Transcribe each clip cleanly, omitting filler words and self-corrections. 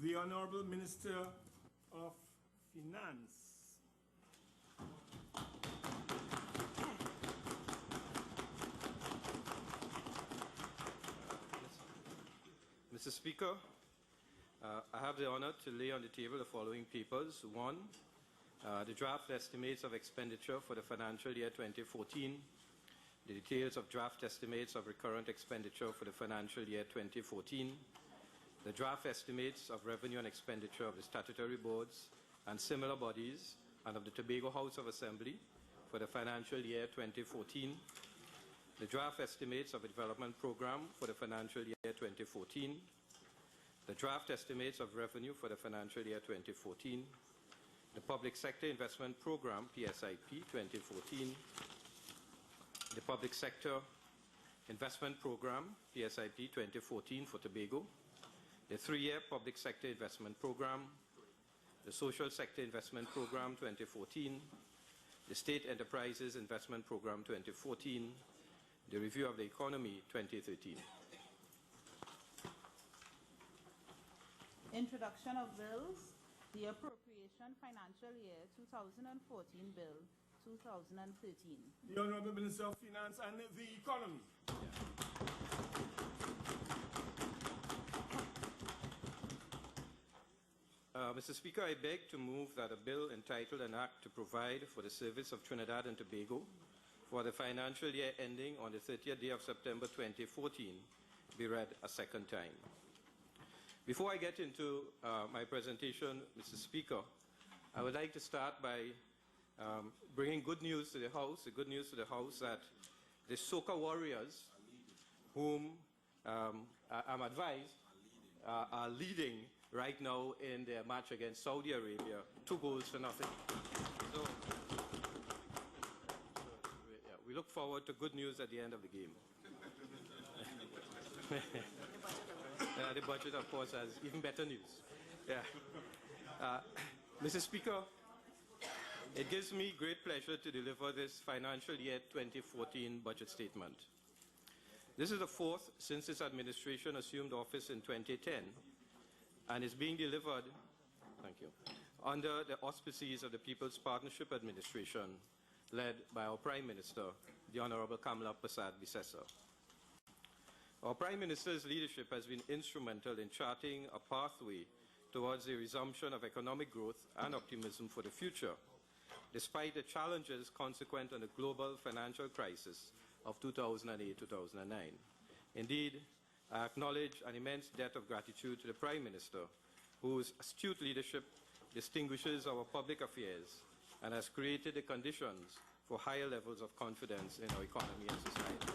the Honourable Minister of Finance. Mr. Speaker, I have the honor to lay on the table the following papers. One, the draft estimates of expenditure for the financial year 2014, the details of draft estimates of recurrent expenditure for the financial year 2014, the draft estimates of revenue and expenditure of the statutory boards and similar bodies and of the Tobago House of Assembly for the financial year 2014, the draft estimates of a development program for the financial year 2014, the draft estimates of revenue for the financial year 2014, the Public Sector Investment Program, PSIP 2014, the Public Sector Investment Program, PSIP 2014 for Tobago, the 3-year Public Sector Investment Program, the Social Sector Investment Program 2014, the State Enterprises Investment Program 2014, the Review of the Economy 2013. Introduction of bills. The Appropriation Financial Year 2014 Bill 2013. The Honourable Minister of Finance and the Economy. Mr. Speaker, I beg to move that a bill entitled An Act to Provide for the Service of Trinidad and Tobago for the financial year ending on the 30th day of September 2014 be read a second time. Before I get into my presentation, Mr. Speaker, I would like to start by bringing good news to the House, the good news to the House that the Soca Warriors, whom I'm advised are leading right now in their match against Saudi Arabia, 2 goals to nothing. So we look forward to good news at the end of the game. The budget, of course, has even better news. Yeah. Mr. Speaker, it gives me great pleasure to deliver this financial year 2014 budget statement. This is the 4th since this administration assumed office in 2010 and is being delivered, thank you, under the auspices of the People's Partnership Administration led by our Prime Minister, the Honourable Kamala Persad-Bissessar. Our Prime Minister's leadership has been instrumental in charting a pathway towards the resumption of economic growth and optimism for the future, despite the challenges consequent on the global financial crisis of 2008-2009. Indeed, I acknowledge an immense debt of gratitude to the Prime Minister, whose astute leadership distinguishes our public affairs and has created the conditions for higher levels of confidence in our economy and society.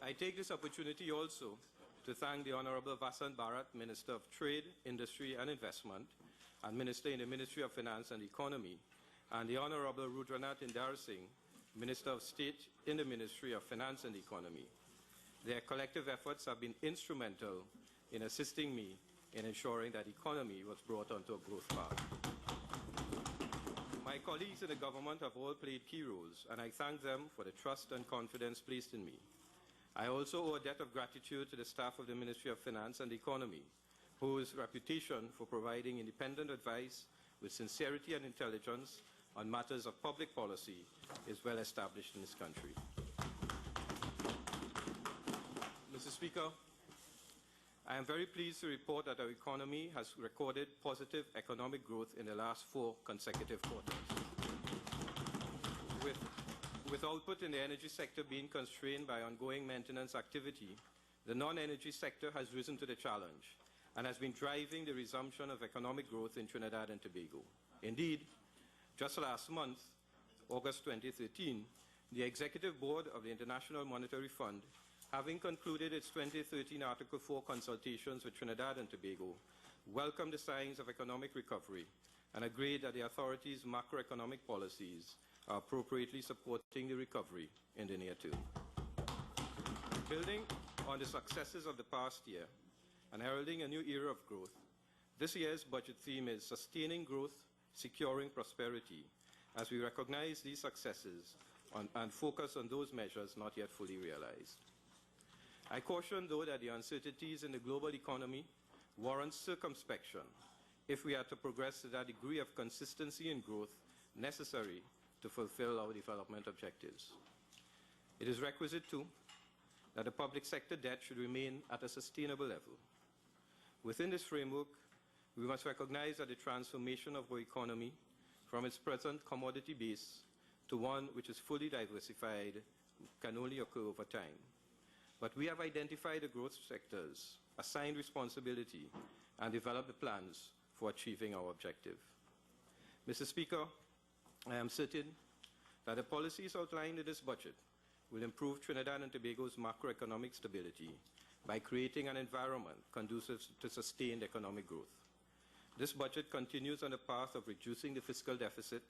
I take this opportunity also to thank the Honourable Vasant Bharat, Minister of Trade, Industry and Investment, and Minister in the Ministry of Finance and Economy, and the Honourable Rudranath Indar Singh, Minister of State in the Ministry of Finance and Economy. Their collective efforts have been instrumental in assisting me in ensuring that the economy was brought onto a growth path. My colleagues in the government have all played key roles, and I thank them for the trust and confidence placed in me. I also owe a debt of gratitude to the staff of the Ministry of Finance and Economy, whose reputation for providing independent advice with sincerity and intelligence on matters of public policy is well established in this country. Mr. Speaker, I am very pleased to report that our economy has recorded positive economic growth in the last 4 consecutive quarters. With output in the energy sector being constrained by ongoing maintenance activity, the non-energy sector has risen to the challenge and has been driving the resumption of economic growth in Trinidad and Tobago. Indeed, just last month, August 2013, the Executive Board of the International Monetary Fund, having concluded its 2013 Article 4 consultations with Trinidad and Tobago, welcomed the signs of economic recovery and agreed that the authorities' macroeconomic policies are appropriately supporting the recovery in the near term. Building on the successes of the past year and heralding a new era of growth, this year's budget theme is sustaining growth, securing prosperity, as we recognize these successes and focus on those measures not yet fully realized. I caution, though, that the uncertainties in the global economy warrant circumspection if we are to progress to that degree of consistency and growth necessary to fulfill our development objectives. It is requisite, too, that the public sector debt should remain at a sustainable level. Within this framework, we must recognize that the transformation of our economy from its present commodity base to one which is fully diversified can only occur over time. But we have identified the growth sectors, assigned responsibility, and developed the plans for achieving our objective. Mr. Speaker, I am certain that the policies outlined in this budget will improve Trinidad and Tobago's macroeconomic stability by creating an environment conducive to sustained economic growth. This budget continues on the path of reducing the fiscal deficit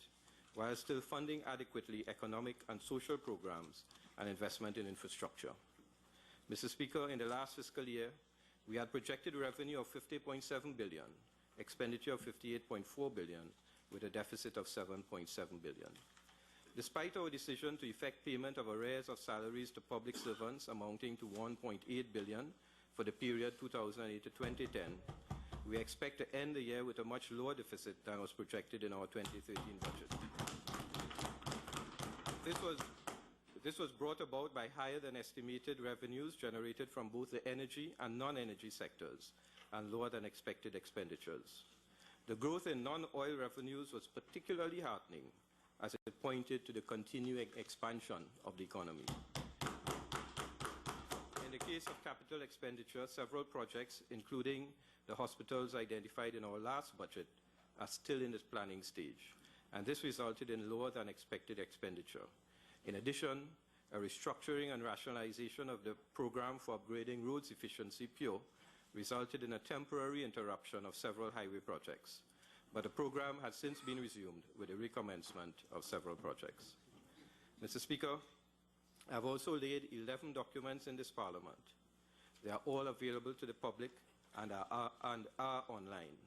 while still funding adequately economic and social programs and investment in infrastructure. Mr. Speaker, in the last fiscal year, we had projected revenue of $50.7 billion, expenditure of $58.4 billion, with a deficit of $7.7 billion. Despite our decision to effect payment of arrears of salaries to public servants amounting to $1.8 billion for the period 2008 to 2010, we expect to end the year with a much lower deficit than was projected in our 2013 budget. This was brought about by higher than estimated revenues generated from both the energy and non-energy sectors and lower than expected expenditures. The growth in non-oil revenues was particularly heartening as it pointed to the continuing expansion of the economy. In the case of capital expenditure, several projects, including the hospitals identified in our last budget, are still in the planning stage, and this resulted in lower than expected expenditure. In addition, a restructuring and rationalization of the program for upgrading roads efficiency, PURE, resulted in a temporary interruption of several highway projects, but the program has since been resumed with the recommencement of several projects. Mr. Speaker, I have also laid 11 documents in this Parliament. They are all available to the public and are online.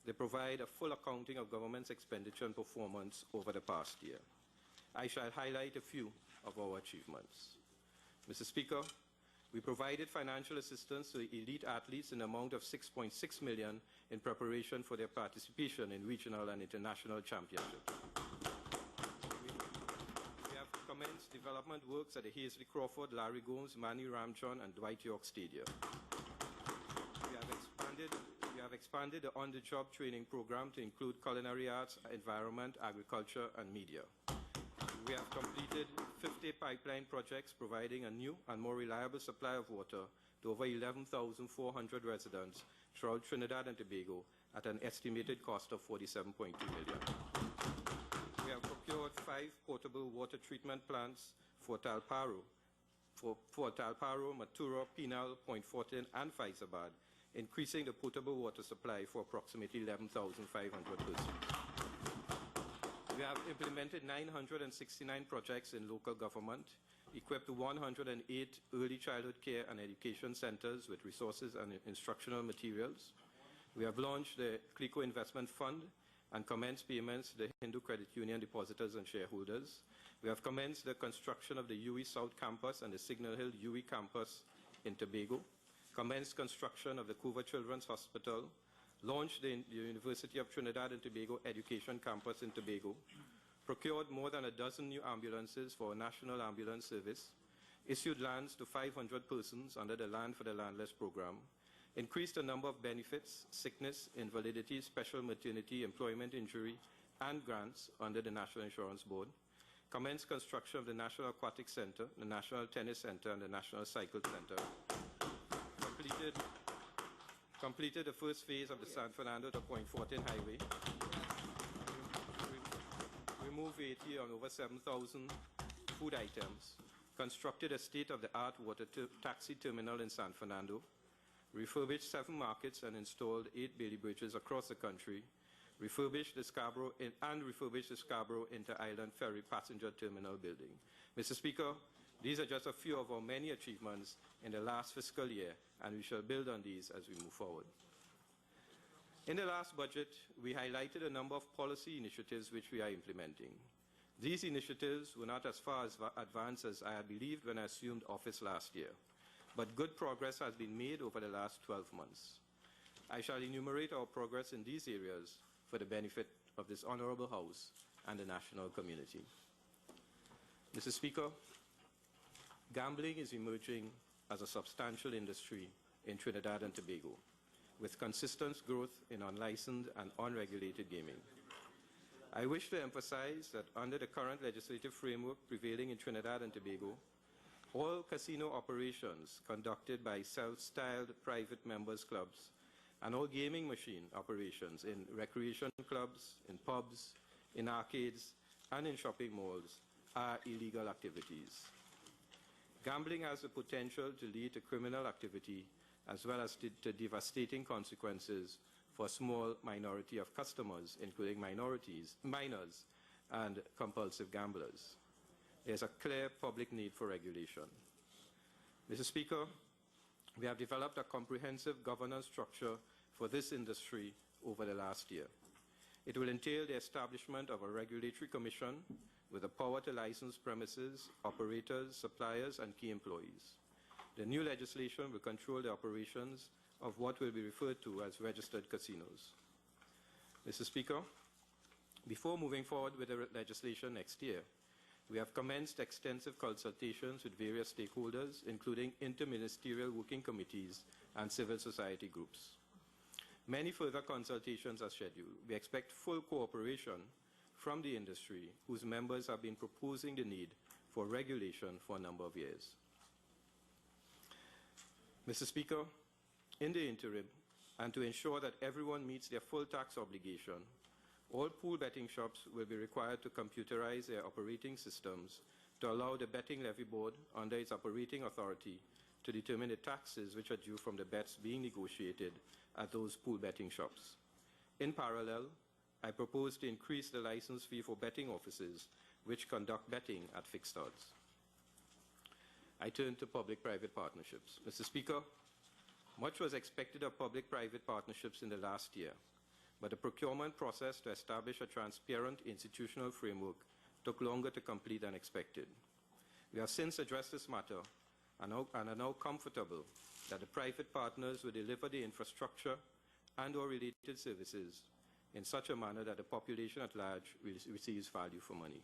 They provide a full accounting of government's expenditure and performance over the past year. I shall highlight a few of our achievements. Mr. Speaker, we provided financial assistance to elite athletes in the amount of $6.6 million in preparation for their participation in regional and international championships. We have commenced development works at the Hazley Crawford, Larry Gomes, Manny Ramjohn, and Dwight York Stadium. We have expanded the on-the-job training program to include culinary arts, environment, agriculture, and media. We have completed 50 pipeline projects providing a new and more reliable supply of water to over 11,400 residents throughout Trinidad and Tobago at an estimated cost of $47.2 million. We have procured 5 portable water treatment plants for Talparo, Matura, Penal, Point Fortin, and Faizabad, increasing the potable water supply for approximately 11,500 persons. We have implemented 969 projects in local government, equipped 108 early childhood care and education centers with resources and instructional materials. We have launched the CLICO Investment Fund and commenced payments to the Hindu Credit Union depositors and shareholders. We have commenced the construction of the UWI South Campus and the Signal Hill UWI Campus in Tobago, commenced construction of the Couva Children's Hospital, launched the University of Trinidad and Tobago Education Campus in Tobago, procured more than a dozen new ambulances for a national ambulance service, issued lands to 500 persons under the Land for the Landless program, increased the number of benefits, sickness, invalidity, special maternity, employment injury, and grants under the National Insurance Board, commenced construction of the National Aquatic Center, the National Tennis Center, and the National Cycle Center, completed the first phase of the San Fernando to Point Fortin Highway, removed VAT on over 7,000 food items, constructed a state-of-the-art water taxi terminal in San Fernando, refurbished 7 markets and installed 8 bailey bridges across the country, refurbished the Scarborough Inter-Island Ferry Passenger Terminal building. Mr. Speaker, these are just a few of our many achievements in the last fiscal year, and we shall build on these as we move forward. In the last budget, we highlighted a number of policy initiatives which we are implementing. These initiatives were not as far advanced as I had believed when I assumed office last year, but good progress has been made over the last 12 months. I shall enumerate our progress in these areas for the benefit of this Honourable House and the national community. Mr. Speaker, gambling is emerging as a substantial industry in Trinidad and Tobago, with consistent growth in unlicensed and unregulated gaming. I wish to emphasize that under the current legislative framework prevailing in Trinidad and Tobago, all casino operations conducted by self-styled private members clubs and all gaming machine operations in recreation clubs, in pubs, in arcades, and in shopping malls are illegal activities. Gambling has the potential to lead to criminal activity as well as to devastating consequences for a small minority of customers, including minors, and compulsive gamblers. There's a clear public need for regulation. Mr. Speaker, we have developed a comprehensive governance structure for this industry over the last year. It will entail the establishment of a regulatory commission with the power to license premises, operators, suppliers, and key employees. The new legislation will control the operations of what will be referred to as registered casinos. Mr. Speaker, before moving forward with the legislation next year, we have commenced extensive consultations with various stakeholders, including interministerial working committees and civil society groups. Many further consultations are scheduled. We expect full cooperation from the industry, whose members have been proposing the need for regulation for a number of years. Mr. Speaker, in the interim, and to ensure that everyone meets their full tax obligation, all pool betting shops will be required to computerize their operating systems to allow the Betting Levy Board, under its operating authority, to determine the taxes which are due from the bets being negotiated at those pool betting shops. In parallel, I propose to increase the license fee for betting offices which conduct betting at fixed odds. I turn to public-private partnerships. Mr. Speaker, much was expected of public-private partnerships in the last year, but the procurement process to establish a transparent institutional framework took longer to complete than expected. We have since addressed this matter and are now comfortable that the private partners will deliver the infrastructure and/or related services in such a manner that the population at large receives value for money.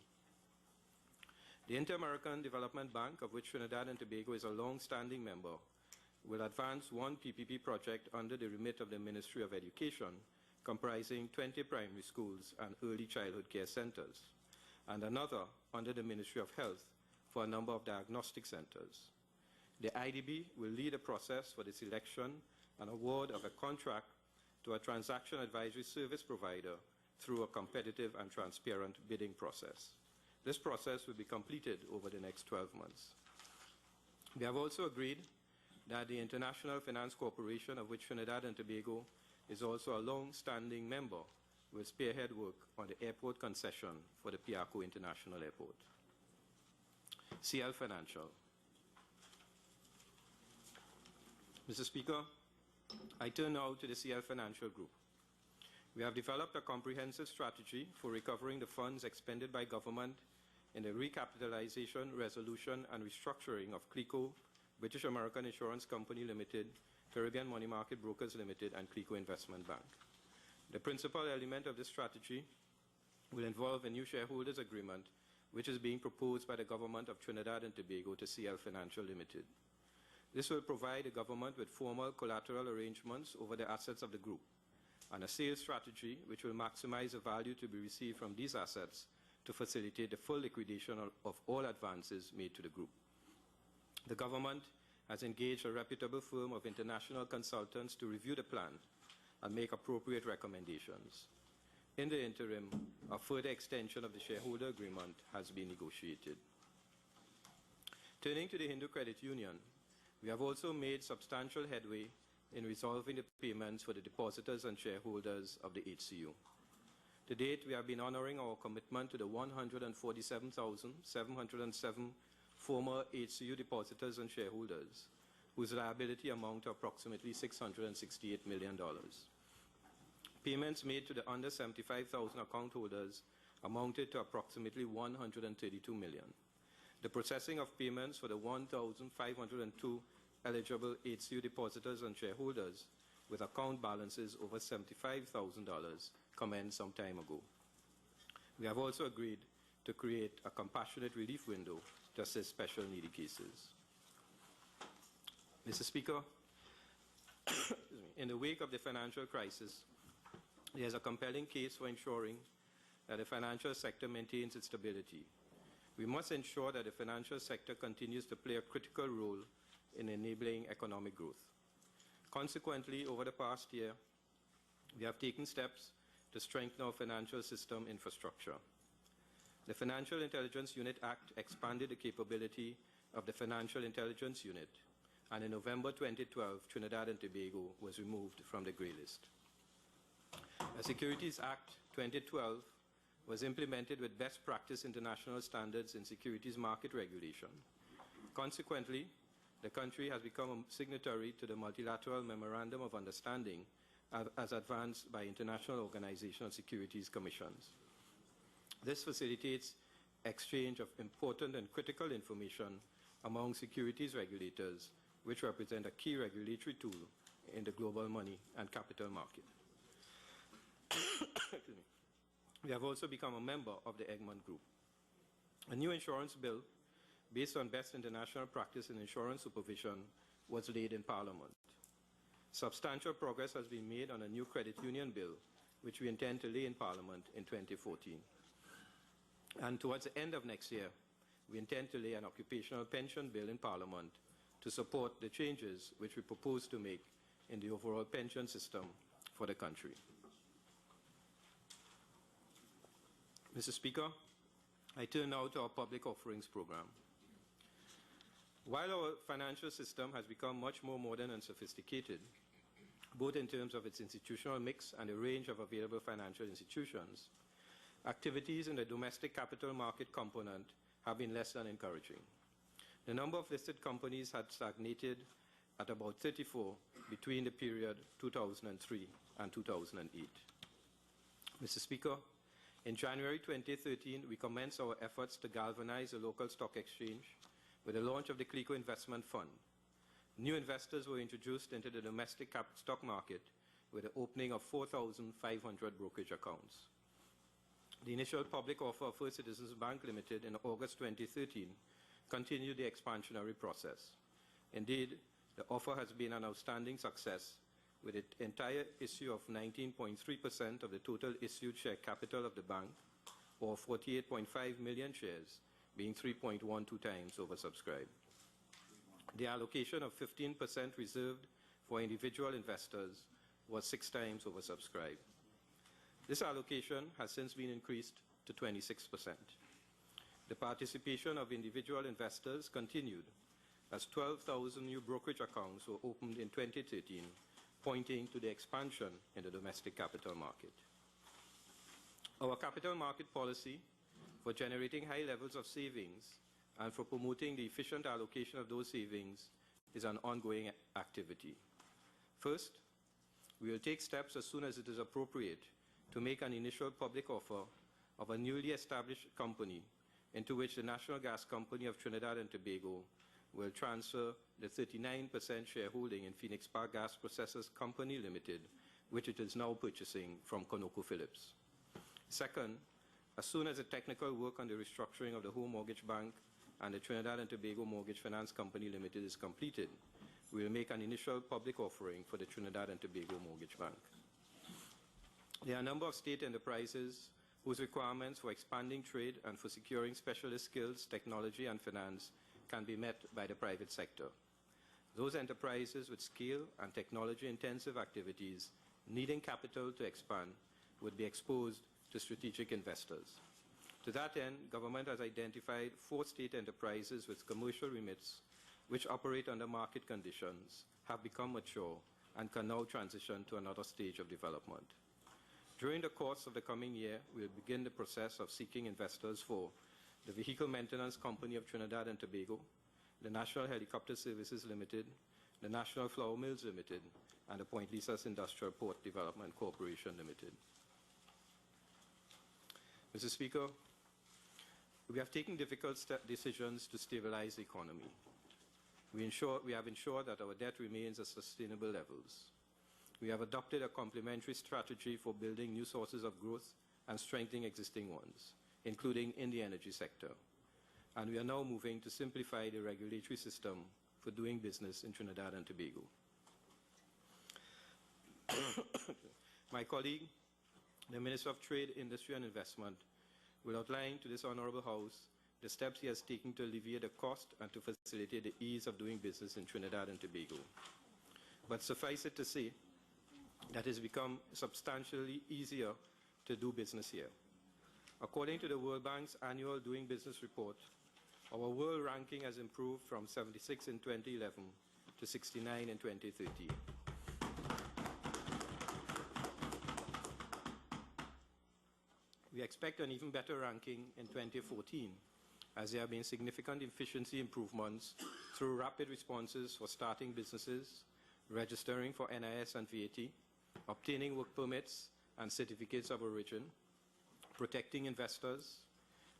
The Inter-American Development Bank, of which Trinidad and Tobago is a long-standing member, will advance one PPP project under the remit of the Ministry of Education, comprising 20 primary schools and early childhood care centers, and another under the Ministry of Health for a number of diagnostic centers. The IDB will lead a process for the selection and award of a contract to a transaction advisory service provider through a competitive and transparent bidding process. This process will be completed over the next 12 months. We have also agreed that the International Finance Corporation, of which Trinidad and Tobago is also a long-standing member, will spearhead work on the airport concession for the Piarco International Airport. CL Financial. Mr. Speaker, I turn now to the CL Financial Group. We have developed a comprehensive strategy for recovering the funds expended by government in the recapitalization, resolution, and restructuring of CLICO, British American Insurance Company Limited, Caribbean Money Market Brokers Limited, and CLICO Investment Bank. The principal element of this strategy will involve a new shareholders agreement, which is being proposed by the government of Trinidad and Tobago to CL Financial Limited. This will provide the government with formal collateral arrangements over the assets of the group, and a sales strategy which will maximize the value to be received from these assets to facilitate the full liquidation of all advances made to the group. The government has engaged a reputable firm of international consultants to review the plan and make appropriate recommendations. In the interim, a further extension of the shareholder agreement has been negotiated. Turning to the Hindu Credit Union, we have also made substantial headway in resolving the payments for the depositors and shareholders of the HCU. To date, we have been honoring our commitment to the 147,707 former HCU depositors and shareholders, whose liability amount to approximately $668 million. Payments made to the under 75,000 account holders amounted to approximately $132 million. The processing of payments for the 1,502 eligible HCU depositors and shareholders with account balances over $75,000 commenced some time ago. We have also agreed to create a compassionate relief window to assist special needy cases. Mr. Speaker, in the wake of the financial crisis, there is a compelling case for ensuring that the financial sector maintains its stability. We must ensure that the financial sector continues to play a critical role in enabling economic growth. Consequently, over the past year, we have taken steps to strengthen our financial system infrastructure. The Financial Intelligence Unit Act expanded the capability of the Financial Intelligence Unit, and in November 2012, Trinidad and Tobago was removed from the grey list. The Securities Act 2012 was implemented with best practice international standards in securities market regulation. Consequently, the country has become a signatory to the Multilateral Memorandum of Understanding as advanced by International Organization of Securities Commissions. This facilitates exchange of important and critical information among securities regulators, which represent a key regulatory tool in the global money and capital market. We have also become a member of the Egmont Group. A new insurance bill based on best international practice in insurance supervision was laid in Parliament. Substantial progress has been made on a new credit union bill, which we intend to lay in Parliament in 2014. And towards the end of next year, we intend to lay an occupational pension bill in Parliament to support the changes which we propose to make in the overall pension system for the country. Mr. Speaker, I turn now to our public offerings program. While our financial system has become much more modern and sophisticated, both in terms of its institutional mix and the range of available financial institutions, activities in the domestic capital market component have been less than encouraging. The number of listed companies had stagnated at about 34 between the period 2003 and 2008. Mr. Speaker, in January 2013, we commenced our efforts to galvanize the local stock exchange with the launch of the CLICO Investment Fund. New investors were introduced into the domestic stock market with the opening of 4,500 brokerage accounts. The initial public offer of First Citizens Bank Limited in August 2013 continued the expansionary process. Indeed, the offer has been an outstanding success, with the entire issue of 19.3% of the total issued share capital of the bank, or 48.5 million shares, being 3.12 times oversubscribed. The allocation of 15% reserved for individual investors was 6 times oversubscribed. This allocation has since been increased to 26%. The participation of individual investors continued as 12,000 new brokerage accounts were opened in 2013, pointing to the expansion in the domestic capital market. Our capital market policy for generating high levels of savings and for promoting the efficient allocation of those savings is an ongoing activity. First, we will take steps as soon as it is appropriate to make an initial public offer of a newly established company into which the National Gas Company of Trinidad and Tobago will transfer the 39% shareholding in Phoenix Park Gas Processors Company Limited, which it is now purchasing from ConocoPhillips. Second, as soon as the technical work on the restructuring of the Home Mortgage Bank and the Trinidad and Tobago Mortgage Finance Company Limited is completed, we will make an initial public offering for the Trinidad and Tobago Mortgage Bank. There are a number of state enterprises whose requirements for expanding trade and for securing specialist skills, technology, and finance can be met by the private sector. Those enterprises with scale and technology-intensive activities needing capital to expand would be exposed to strategic investors. To that end, government has identified 4 state enterprises with commercial remits which operate under market conditions, have become mature, and can now transition to another stage of development. During the course of the coming year, we will begin the process of seeking investors for the Vehicle Maintenance Company of Trinidad and Tobago, the National Helicopter Services Limited, the National Flour Mills Limited, and the Point Lisas Industrial Port Development Corporation Limited. Mr. Speaker, we have taken difficult decisions to stabilize the economy. We have ensured that our debt remains at sustainable levels. We have adopted a complementary strategy for building new sources of growth and strengthening existing ones, including in the energy sector. And we are now moving to simplify the regulatory system for doing business in Trinidad and Tobago. My colleague, the Minister of Trade, Industry and Investment, will outline to this Honourable House the steps he has taken to alleviate the cost and to facilitate the ease of doing business in Trinidad and Tobago. But suffice it to say that it has become substantially easier to do business here. According to the World Bank's annual Doing Business report, our world ranking has improved from 76 in 2011 to 69 in 2013. We expect an even better ranking in 2014, as there have been significant efficiency improvements through rapid responses for starting businesses, registering for NIS and VAT, obtaining work permits and certificates of origin, protecting investors,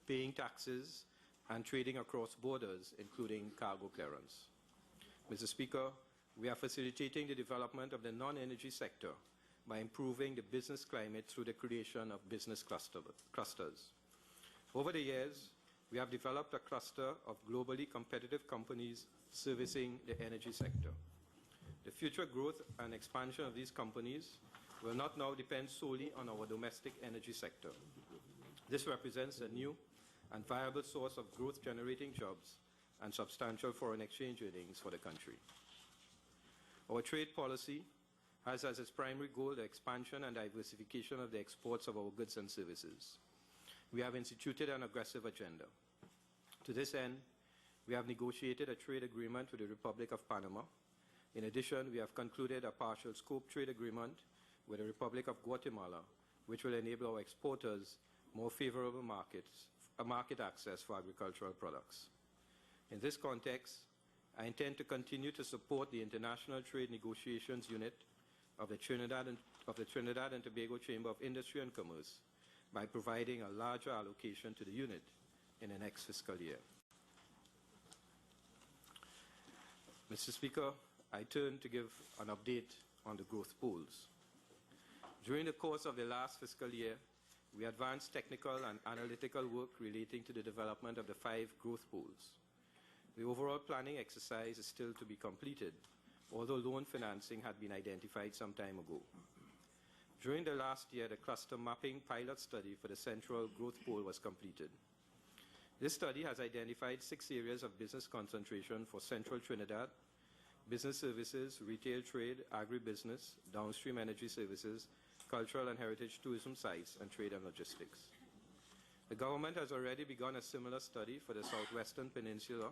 paying taxes, and trading across borders, including cargo clearance. Mr. Speaker, we are facilitating the development of the non-energy sector by improving the business climate through the creation of business clusters. Over the years, we have developed a cluster of globally competitive companies servicing the energy sector. The future growth and expansion of these companies will not now depend solely on our domestic energy sector. This represents a new and viable source of growth-generating jobs and substantial foreign exchange earnings for the country. Our trade policy has as its primary goal the expansion and diversification of the exports of our goods and services. We have instituted an aggressive agenda. To this end, we have negotiated a trade agreement with the Republic of Panama. In addition, we have concluded a partial scope trade agreement with the Republic of Guatemala, which will enable our exporters more favorable market access for agricultural products. In this context, I intend to continue to support the International Trade Negotiations Unit of the Trinidad and Tobago Chamber of Industry and Commerce by providing a larger allocation to the unit in the next fiscal year. Mr. Speaker, I turn to give an update on the growth pools. During the course of the last fiscal year, we advanced technical and analytical work relating to the development of the 5 growth pools. The overall planning exercise is still to be completed, although loan financing had been identified some time ago. During the last year, the cluster mapping pilot study for the central growth pool was completed. This study has identified 6 areas of business concentration for central Trinidad: business services, retail trade, agribusiness, downstream energy services, cultural and heritage tourism sites, and trade and logistics. The government has already begun a similar study for the Southwestern Peninsula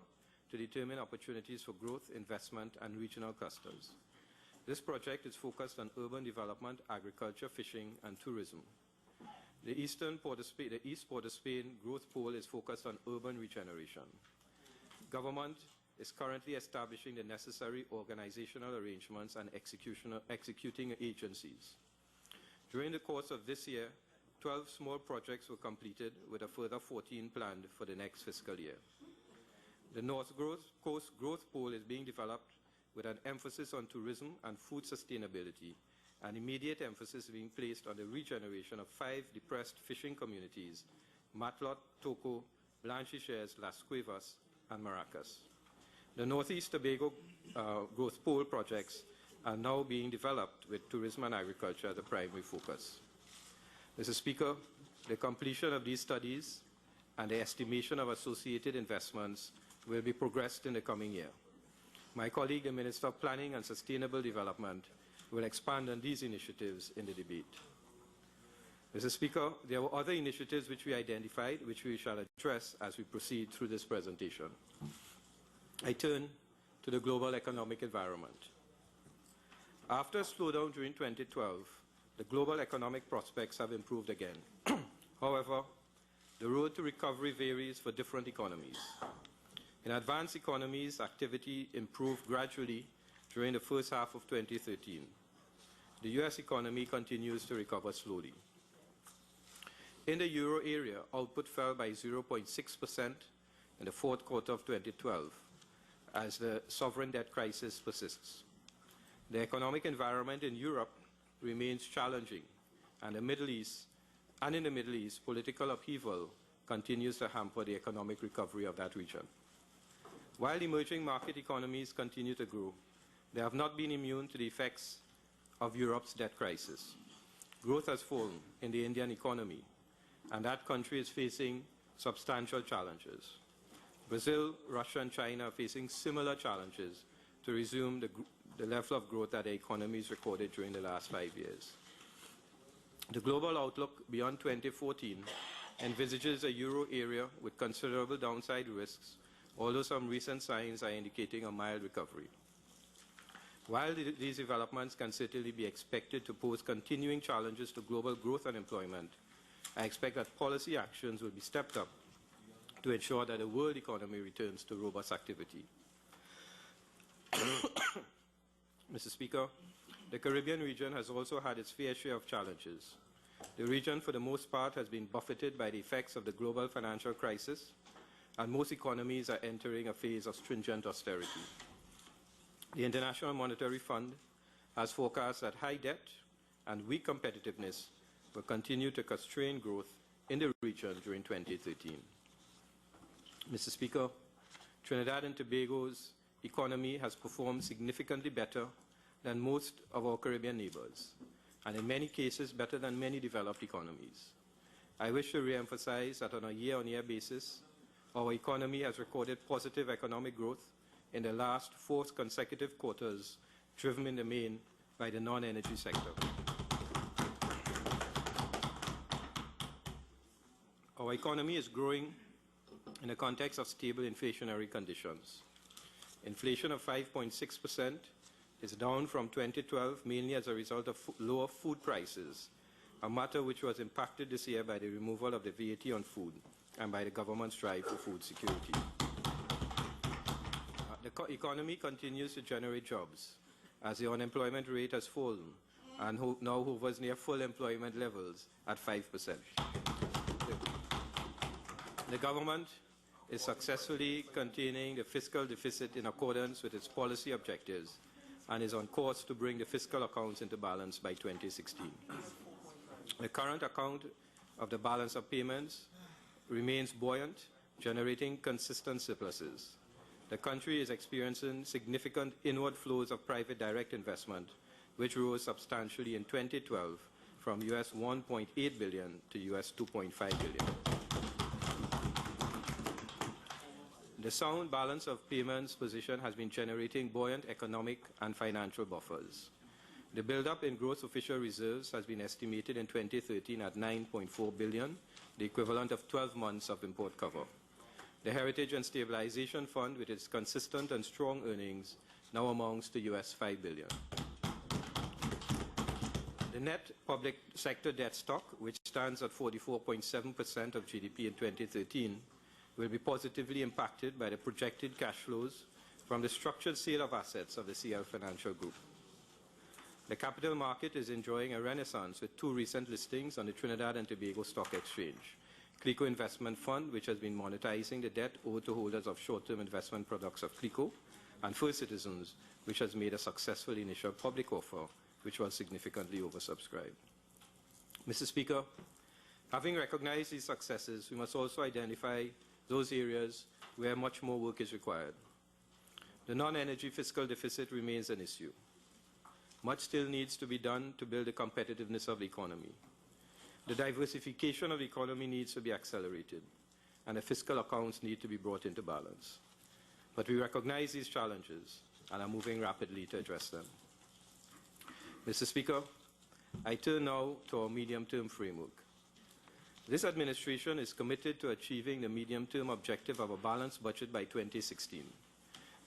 to determine opportunities for growth, investment, and regional clusters. This project is focused on urban development, agriculture, fishing, and tourism. The East Port of Spain growth pool is focused on urban regeneration. Government is currently establishing the necessary organizational arrangements and executing agencies. During the course of this year, 12 small projects were completed, with a further 14 planned for the next fiscal year. The North Coast Growth Pool is being developed with an emphasis on tourism and food sustainability, and immediate emphasis being placed on the regeneration of 5 depressed fishing communities: Matlot, Toco, Blanchisseries, Las Cuevas, and Maracas. The Northeast Tobago Growth Pool projects are now being developed with tourism and agriculture as the primary focus. Mr. Speaker, the completion of these studies and the estimation of associated investments will be progressed in the coming year. My colleague, the Minister of Planning and Sustainable Development, will expand on these initiatives in the debate. Mr. Speaker, there were other initiatives which we identified, which we shall address as we proceed through this presentation. I turn to the global economic environment. After a slowdown during 2012, the global economic prospects have improved again. However, the road to recovery varies for different economies. In advanced economies, activity improved gradually during the first half of 2013. The U.S. economy continues to recover slowly. In the euro area, output fell by 0.6% in the fourth quarter of 2012, as the sovereign debt crisis persists. The economic environment in Europe remains challenging, and in the Middle East, political upheaval continues to hamper the economic recovery of that region. While emerging market economies continue to grow, they have not been immune to the effects of Europe's debt crisis. Growth has fallen in the Indian economy, and that country is facing substantial challenges. Brazil, Russia, and China are facing similar challenges to resume the level of growth that their economies recorded during the last 5 years. The global outlook beyond 2014 envisages a euro area with considerable downside risks, although some recent signs are indicating a mild recovery. While these developments can certainly be expected to pose continuing challenges to global growth and employment, I expect that policy actions will be stepped up to ensure that the world economy returns to robust activity. Mr. Speaker, the Caribbean region has also had its fair share of challenges. The region, for the most part, has been buffeted by the effects of the global financial crisis, and most economies are entering a phase of stringent austerity. The International Monetary Fund has forecast that high debt and weak competitiveness will continue to constrain growth in the region during 2013. Mr. Speaker, Trinidad and Tobago's economy has performed significantly better than most of our Caribbean neighbors, and in many cases better than many developed economies. I wish to re-emphasize that on a year-on-year basis, our economy has recorded positive economic growth in the last 4 consecutive quarters, driven in the main by the non-energy sector. Our economy is growing in the context of stable inflationary conditions. Inflation of 5.6% is down from 2012, mainly as a result of lower food prices, a matter which was impacted this year by the removal of the VAT on food and by the government's drive for food security. The economy continues to generate jobs, as the unemployment rate has fallen and now hovers near full employment levels at 5%. The government is successfully containing the fiscal deficit in accordance with its policy objectives and is on course to bring the fiscal accounts into balance by 2016. The current account of the balance of payments remains buoyant, generating consistent surpluses. The country is experiencing significant inward flows of private direct investment, which rose substantially in 2012 from US $1.8 billion to US $2.5 billion. The sound balance of payments position has been generating buoyant economic and financial buffers. The buildup in gross official reserves has been estimated in 2013 at $9.4 billion, the equivalent of 12 months of import cover. The Heritage and Stabilization Fund, with its consistent and strong earnings, now amounts to US $5 billion. The net public sector debt stock, which stands at 44.7% of GDP in 2013, will be positively impacted by the projected cash flows from the structured sale of assets of the CL Financial Group. The capital market is enjoying a renaissance with 2 recent listings on the Trinidad and Tobago Stock Exchange. CLICO Investment Fund, which has been monetizing the debt owed to holders of short-term investment products of CLICO, and First Citizens, which has made a successful initial public offer, which was significantly oversubscribed. Mr. Speaker, having recognized these successes, we must also identify those areas where much more work is required. The non-energy fiscal deficit remains an issue. Much still needs to be done to build the competitiveness of the economy. The diversification of the economy needs to be accelerated, and the fiscal accounts need to be brought into balance. But we recognize these challenges and are moving rapidly to address them. Mr. Speaker, I turn now to our medium-term framework. This administration is committed to achieving the medium-term objective of a balanced budget by 2016.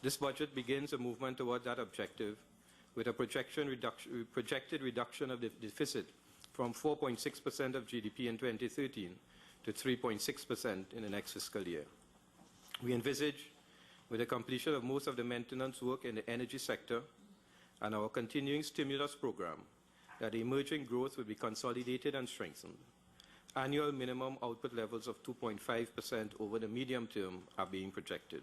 This budget begins a movement toward that objective with a projected reduction of the deficit from 4.6% of GDP in 2013 to 3.6% in the next fiscal year. We envisage, with the completion of most of the maintenance work in the energy sector and our continuing stimulus program, that the emerging growth will be consolidated and strengthened. Annual minimum output levels of 2.5% over the medium term are being projected.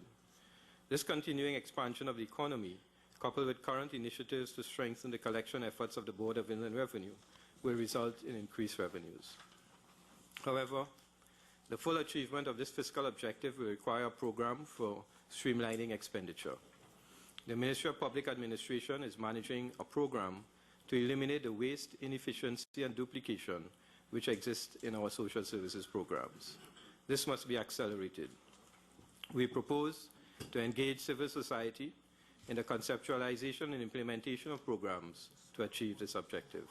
This continuing expansion of the economy, coupled with current initiatives to strengthen the collection efforts of the Board of Inland Revenue, will result in increased revenues. However, the full achievement of this fiscal objective will require a program for streamlining expenditure. The Ministry of Public Administration is managing a program to eliminate the waste, inefficiency, and duplication which exist in our social services programs. This must be accelerated. We propose to engage civil society in the conceptualization and implementation of programs to achieve this objective.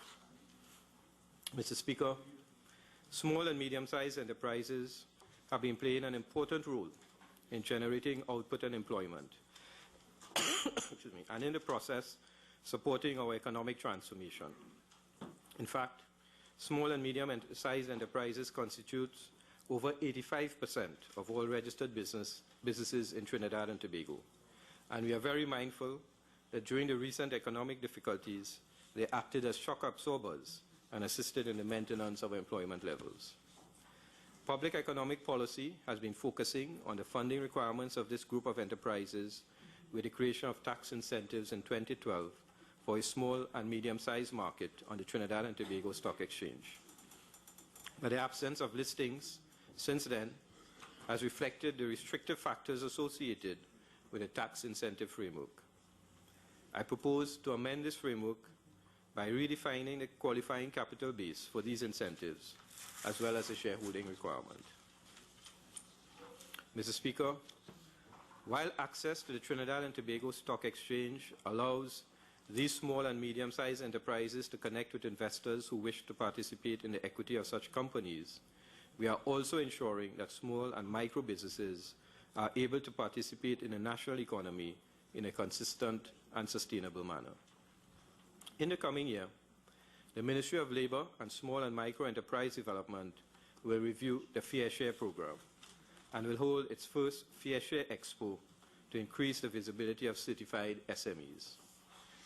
Mr. Speaker, small and medium-sized enterprises have been playing an important role in generating output and employment, excuse me, and in the process, supporting our economic transformation. In fact, small and medium-sized enterprises constitute over 85% of all registered businesses in Trinidad and Tobago. And we are very mindful that during the recent economic difficulties, they acted as shock absorbers and assisted in the maintenance of employment levels. Public economic policy has been focusing on the funding requirements of this group of enterprises with the creation of tax incentives in 2012 for a small and medium-sized market on the Trinidad and Tobago Stock Exchange. But the absence of listings since then has reflected the restrictive factors associated with the tax incentive framework. I propose to amend this framework by redefining the qualifying capital base for these incentives, as well as the shareholding requirement. Mr. Speaker, while access to the Trinidad and Tobago Stock Exchange allows these small and medium-sized enterprises to connect with investors who wish to participate in the equity of such companies, we are also ensuring that small and micro businesses are able to participate in the national economy in a consistent and sustainable manner. In the coming year, the Ministry of Labour and Small and Micro Enterprise Development will review the Fair Share program and will hold its first Fair Share Expo to increase the visibility of certified SMEs.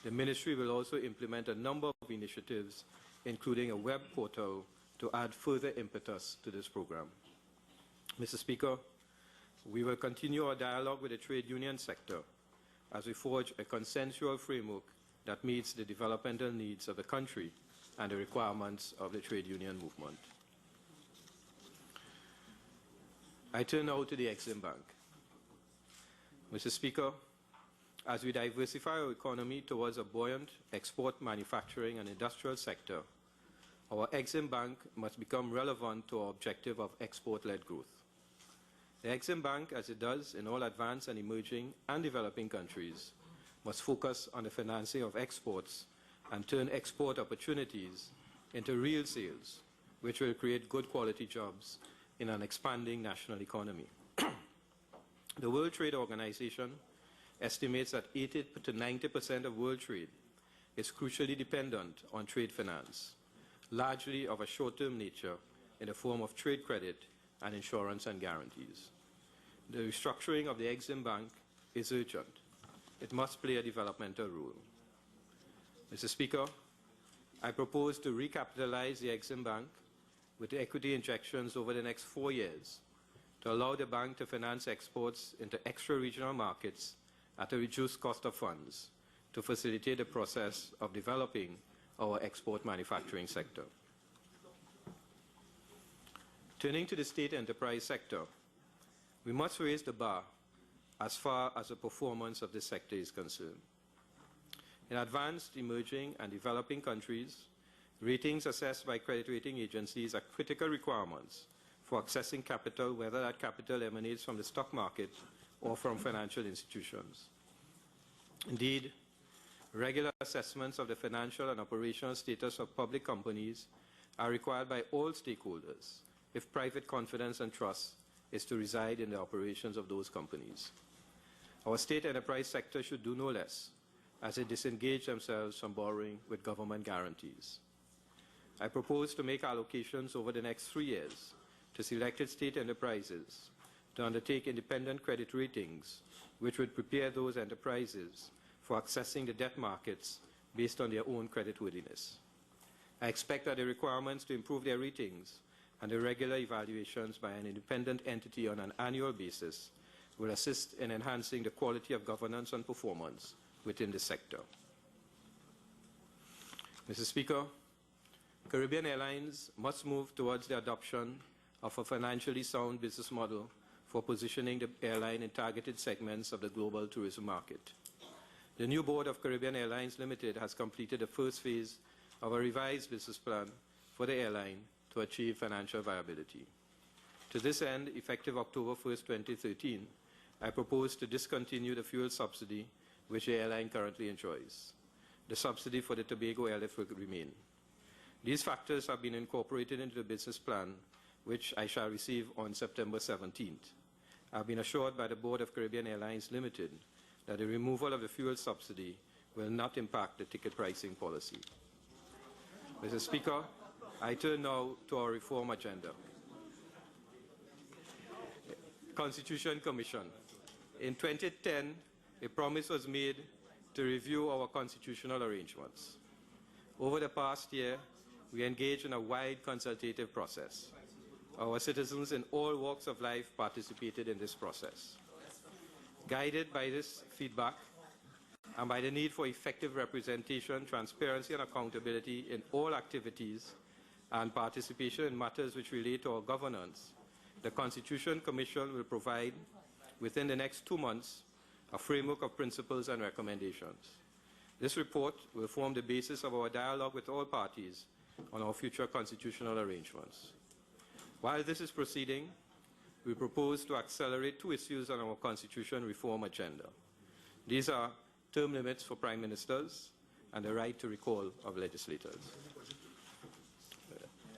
The Ministry will also implement a number of initiatives, including a web portal, to add further impetus to this program. Mr. Speaker, we will continue our dialogue with the trade union sector as we forge a consensual framework that meets the developmental needs of the country and the requirements of the trade union movement. I turn now to the Exim Bank. Mr. Speaker, as we diversify our economy towards a buoyant export, manufacturing, and industrial sector, our Exim Bank must become relevant to our objective of export-led growth. The Exim Bank, as it does in all advanced and emerging and developing countries, must focus on the financing of exports and turn export opportunities into real sales, which will create good quality jobs in an expanding national economy. The World Trade Organization estimates that 80 to 90% of world trade is crucially dependent on trade finance, largely of a short-term nature in the form of trade credit and insurance and guarantees. The restructuring of the Exim Bank is urgent. It must play a developmental role. Mr. Speaker, I propose to recapitalize the Exim Bank with equity injections over the next 4 years to allow the bank to finance exports into extra-regional markets at a reduced cost of funds to facilitate the process of developing our export manufacturing sector. Turning to the state enterprise sector, we must raise the bar as far as the performance of this sector is concerned. In advanced, emerging, and developing countries, ratings assessed by credit rating agencies are critical requirements for accessing capital, whether that capital emanates from the stock market or from financial institutions. Indeed, regular assessments of the financial and operational status of public companies are required by all stakeholders if private confidence and trust is to reside in the operations of those companies. Our state enterprise sector should do no less as they disengage themselves from borrowing with government guarantees. I propose to make allocations over the next 3 years to selected state enterprises to undertake independent credit ratings, which would prepare those enterprises for accessing the debt markets based on their own creditworthiness. I expect that the requirements to improve their ratings and the regular evaluations by an independent entity on an annual basis will assist in enhancing the quality of governance and performance within the sector. Mr. Speaker, Caribbean Airlines must move towards the adoption of a financially sound business model for positioning the airline in targeted segments of the global tourism market. The new board of Caribbean Airlines Limited has completed the first phase of a revised business plan for the airline to achieve financial viability. To this end, effective October 1st, 2013, I propose to discontinue the fuel subsidy which the airline currently enjoys. The subsidy for the Tobago airlift will remain. These factors have been incorporated into the business plan, which I shall receive on September 17th. I have been assured by the Board of Caribbean Airlines Limited that the removal of the fuel subsidy will not impact the ticket pricing policy. Mr. Speaker, I turn now to our reform agenda. Constitution Commission. In 2010, a promise was made to review our constitutional arrangements. Over the past year, we engaged in a wide consultative process. Our citizens in all walks of life participated in this process. Guided by this feedback and by the need for effective representation, transparency and accountability in all activities and participation in matters which relate to our governance, the Constitution Commission will provide, within the next 2 months, a framework of principles and recommendations. This report will form the basis of our dialogue with all parties on our future constitutional arrangements. While this is proceeding, we propose to accelerate 2 issues on our constitution reform agenda. These are term limits for prime ministers and the right to recall of legislators.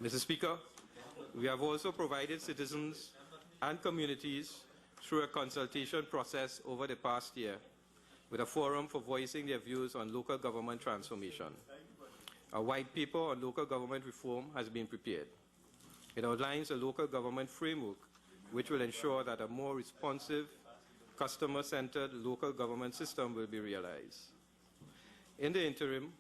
Mr. Speaker, we have also provided citizens and communities through a consultation process over the past year with a forum for voicing their views on local government transformation. A white paper on local government reform has been prepared. It outlines a local government framework which will ensure that a more responsive, customer-centered local government system will be realized. In the interim,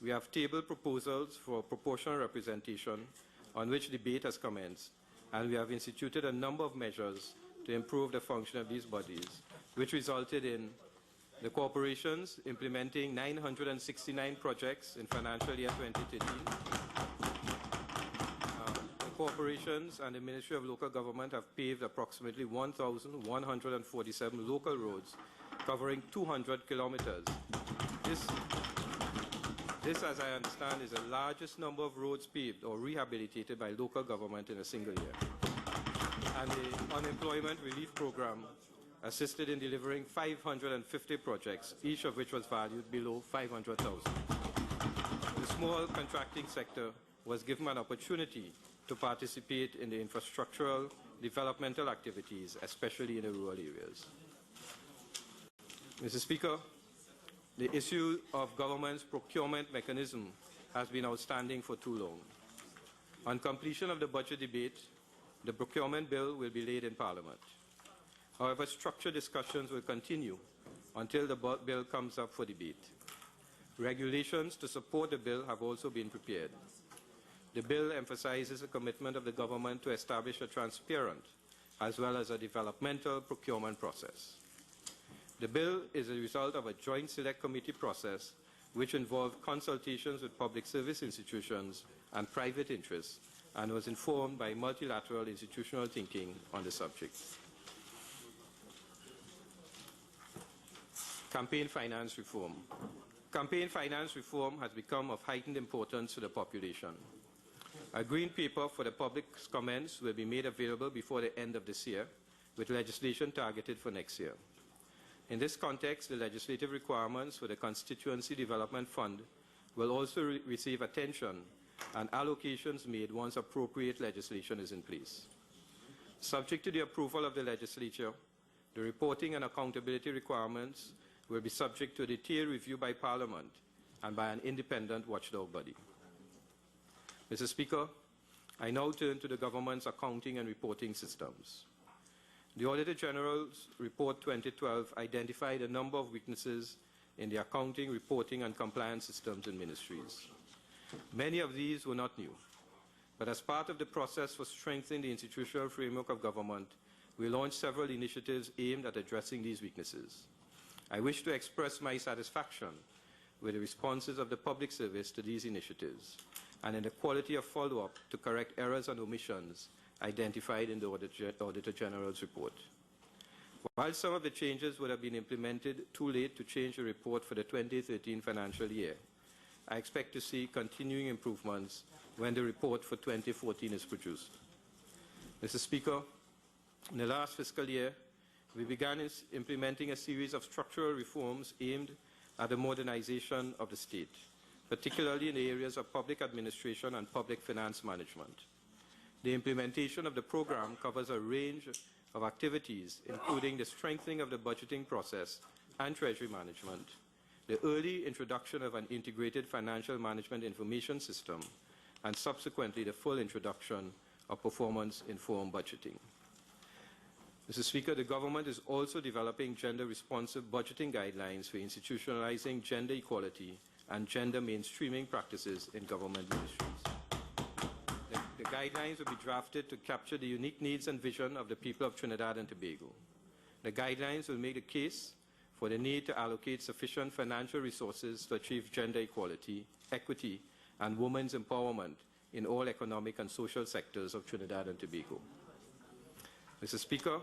we have tabled proposals for proportional representation on which debate has commenced, and we have instituted a number of measures to improve the function of these bodies, which resulted in the corporations implementing 969 projects in financial year 2013. The corporations and the Ministry of Local Government have paved approximately 1,147 local roads covering 200 kilometers. This, as I understand, is the largest number of roads paved or rehabilitated by local government in a single year. And the Unemployment Relief Program assisted in delivering 550 projects, each of which was valued below 500,000. The small contracting sector was given an opportunity to participate in the infrastructural developmental activities, especially in the rural areas. Mr. Speaker, the issue of government's procurement mechanism has been outstanding for too long. On completion of the budget debate, the procurement bill will be laid in Parliament. However, structured discussions will continue until the bill comes up for debate. Regulations to support the bill have also been prepared. The bill emphasizes a commitment of the government to establish a transparent as well as a developmental procurement process. The bill is a result of a joint select committee process which involved consultations with public service institutions and private interests and was informed by multilateral institutional thinking on the subject. Campaign finance reform. Campaign finance reform has become of heightened importance to the population. A green paper for the public's comments will be made available before the end of this year, with legislation targeted for next year. In this context, the legislative requirements for the Constituency Development Fund will also receive attention and allocations made once appropriate legislation is in place. Subject to the approval of the legislature, the reporting and accountability requirements will be subject to a detailed review by Parliament and by an independent watchdog body. Mr. Speaker, I now turn to the government's accounting and reporting systems. The Auditor General's Report 2012 identified a number of weaknesses in the accounting, reporting, and compliance systems in ministries. Many of these were not new, but as part of the process for strengthening the institutional framework of government, we launched several initiatives aimed at addressing these weaknesses. I wish to express my satisfaction with the responses of the public service to these initiatives and in the quality of follow-up to correct errors and omissions identified in the Auditor General's report. While some of the changes would have been implemented too late to change the report for the 2013 financial year, I expect to see continuing improvements when the report for 2014 is produced. Mr. Speaker, in the last fiscal year, we began implementing a series of structural reforms aimed at the modernization of the state, particularly in the areas of public administration and public finance management. The implementation of the program covers a range of activities, including the strengthening of the budgeting process and treasury management, the early introduction of an integrated financial management information system, and subsequently the full introduction of performance-informed budgeting. Mr. Speaker, the government is also developing gender-responsive budgeting guidelines for institutionalizing gender equality and gender mainstreaming practices in government ministries. The guidelines will be drafted to capture the unique needs and vision of the people of Trinidad and Tobago. The guidelines will make the case for the need to allocate sufficient financial resources to achieve gender equality, equity, and women's empowerment in all economic and social sectors of Trinidad and Tobago. Mr. Speaker,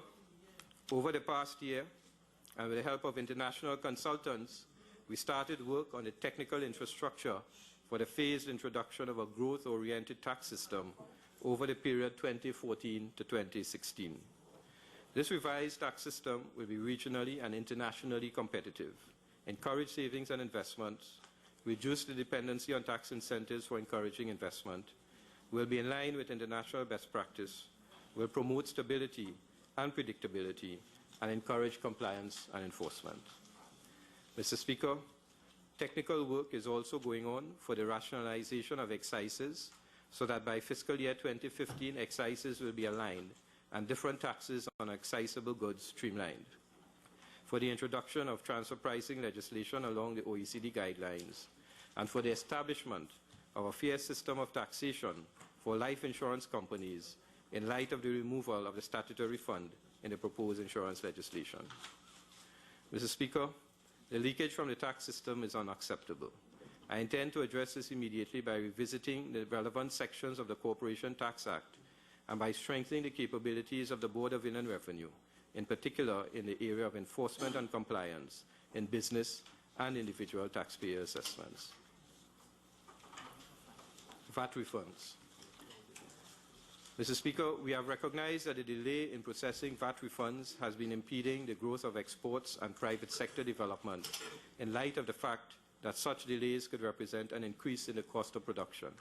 over the past year, and with the help of international consultants, we started work on the technical infrastructure for the phased introduction of a growth-oriented tax system over the period 2014 to 2016. This revised tax system will be regionally and internationally competitive, encourage savings and investments, reduce the dependency on tax incentives for encouraging investment, will be in line with international best practice, will promote stability and predictability, and encourage compliance and enforcement. Mr. Speaker, technical work is also going on for the rationalization of excises so that by fiscal year 2015, excises will be aligned and different taxes on excisable goods streamlined. For the introduction of transfer pricing legislation along the OECD guidelines, and for the establishment of a fair system of taxation for life insurance companies in light of the removal of the statutory fund in the proposed insurance legislation. Mr. Speaker, the leakage from the tax system is unacceptable. I intend to address this immediately by revisiting the relevant sections of the Corporation Tax Act and by strengthening the capabilities of the Board of Inland Revenue, in particular in the area of enforcement and compliance in business and individual taxpayer assessments. VAT refunds. Mr. Speaker, we have recognized that the delay in processing VAT refunds has been impeding the growth of exports and private sector development in light of the fact that such delays could represent an increase in the cost of production.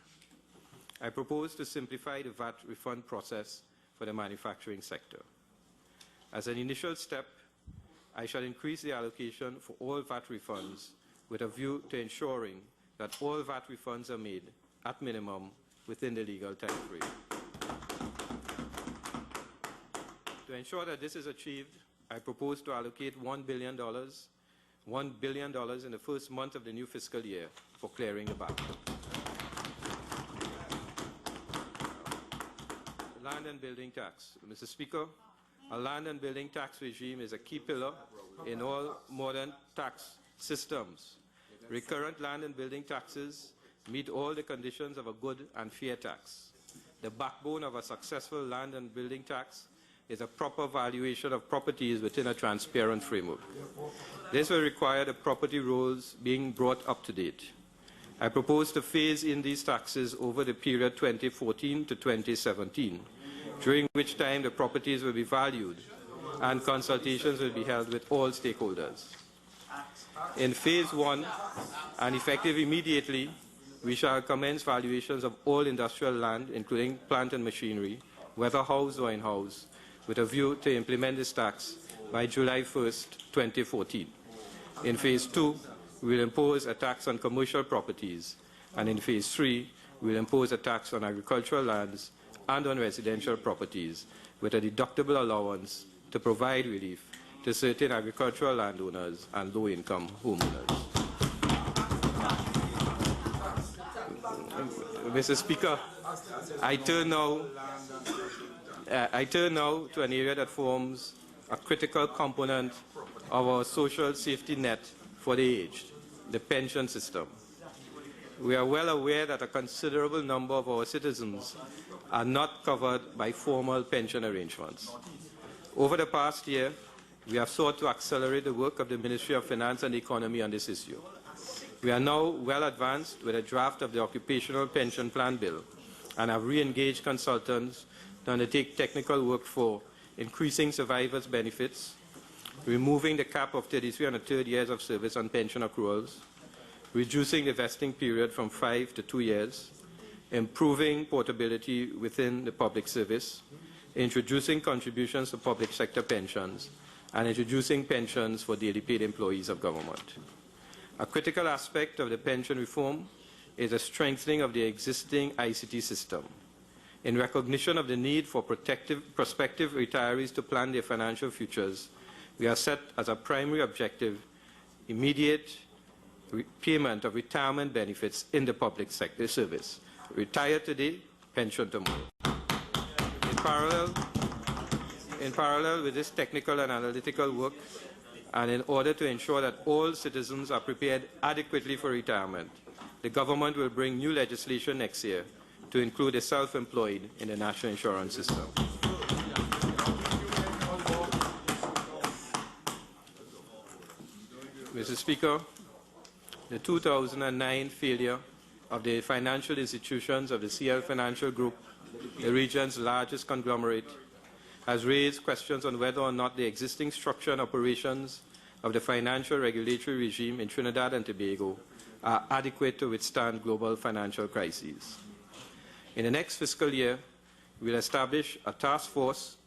I propose to simplify the VAT refund process for the manufacturing sector. As an initial step, I shall increase the allocation for all VAT refunds with a view to ensuring that all VAT refunds are made, at minimum, within the legal time frame. To ensure that this is achieved, I propose to allocate $1 billion in the first month of the new fiscal year for clearing the backlog. Land and building tax. Mr. Speaker, a land and building tax regime is a key pillar in all modern tax systems. Recurrent land and building taxes meet all the conditions of a good and fair tax. The backbone of a successful land and building tax is a proper valuation of properties within a transparent framework. This will require the property rules being brought up to date. I propose to phase in these taxes over the period 2014 to 2017, during which time the properties will be valued and consultations will be held with all stakeholders. In phase 1, and effective immediately, we shall commence valuations of all industrial land, including plant and machinery, whether housed or in-house, with a view to implement this tax by July 1st, 2014. In phase 2, we will impose a tax on commercial properties, and in phase 3, we will impose a tax on agricultural lands and on residential properties, with a deductible allowance to provide relief to certain agricultural landowners and low-income homeowners. Mr. Speaker, I turn now I turn now to an area that forms a critical component of our social safety net for the aged, the pension system. We are well aware that a considerable number of our citizens are not covered by formal pension arrangements. Over the past year, we have sought to accelerate the work of the Ministry of Finance and Economy on this issue. We are now well advanced with a draft of the Occupational Pension Plan Bill and have re-engaged consultants to undertake technical work for increasing survivors' benefits, removing the cap of 33 1/3 years of service on pension accruals, reducing the vesting period from 5 to 2 years, improving portability within the public service, introducing contributions to public sector pensions, and introducing pensions for daily paid employees of government. A critical aspect of the pension reform is the strengthening of the existing ICT system. In recognition of the need for prospective retirees to plan their financial futures, we have set as a primary objective immediate payment of retirement benefits in the public sector service. Retire today, pension tomorrow. In parallel with this technical and analytical work, and in order to ensure that all citizens are prepared adequately for retirement, the government will bring new legislation next year to include the self-employed in the national insurance system. Mr. Speaker, the 2009 failure of the financial institutions of the CL Financial Group, the region's largest conglomerate, has raised questions on whether or not the existing structure and operations of the financial regulatory regime in Trinidad and Tobago are adequate to withstand global financial crises. In the next fiscal year, we will establish a task force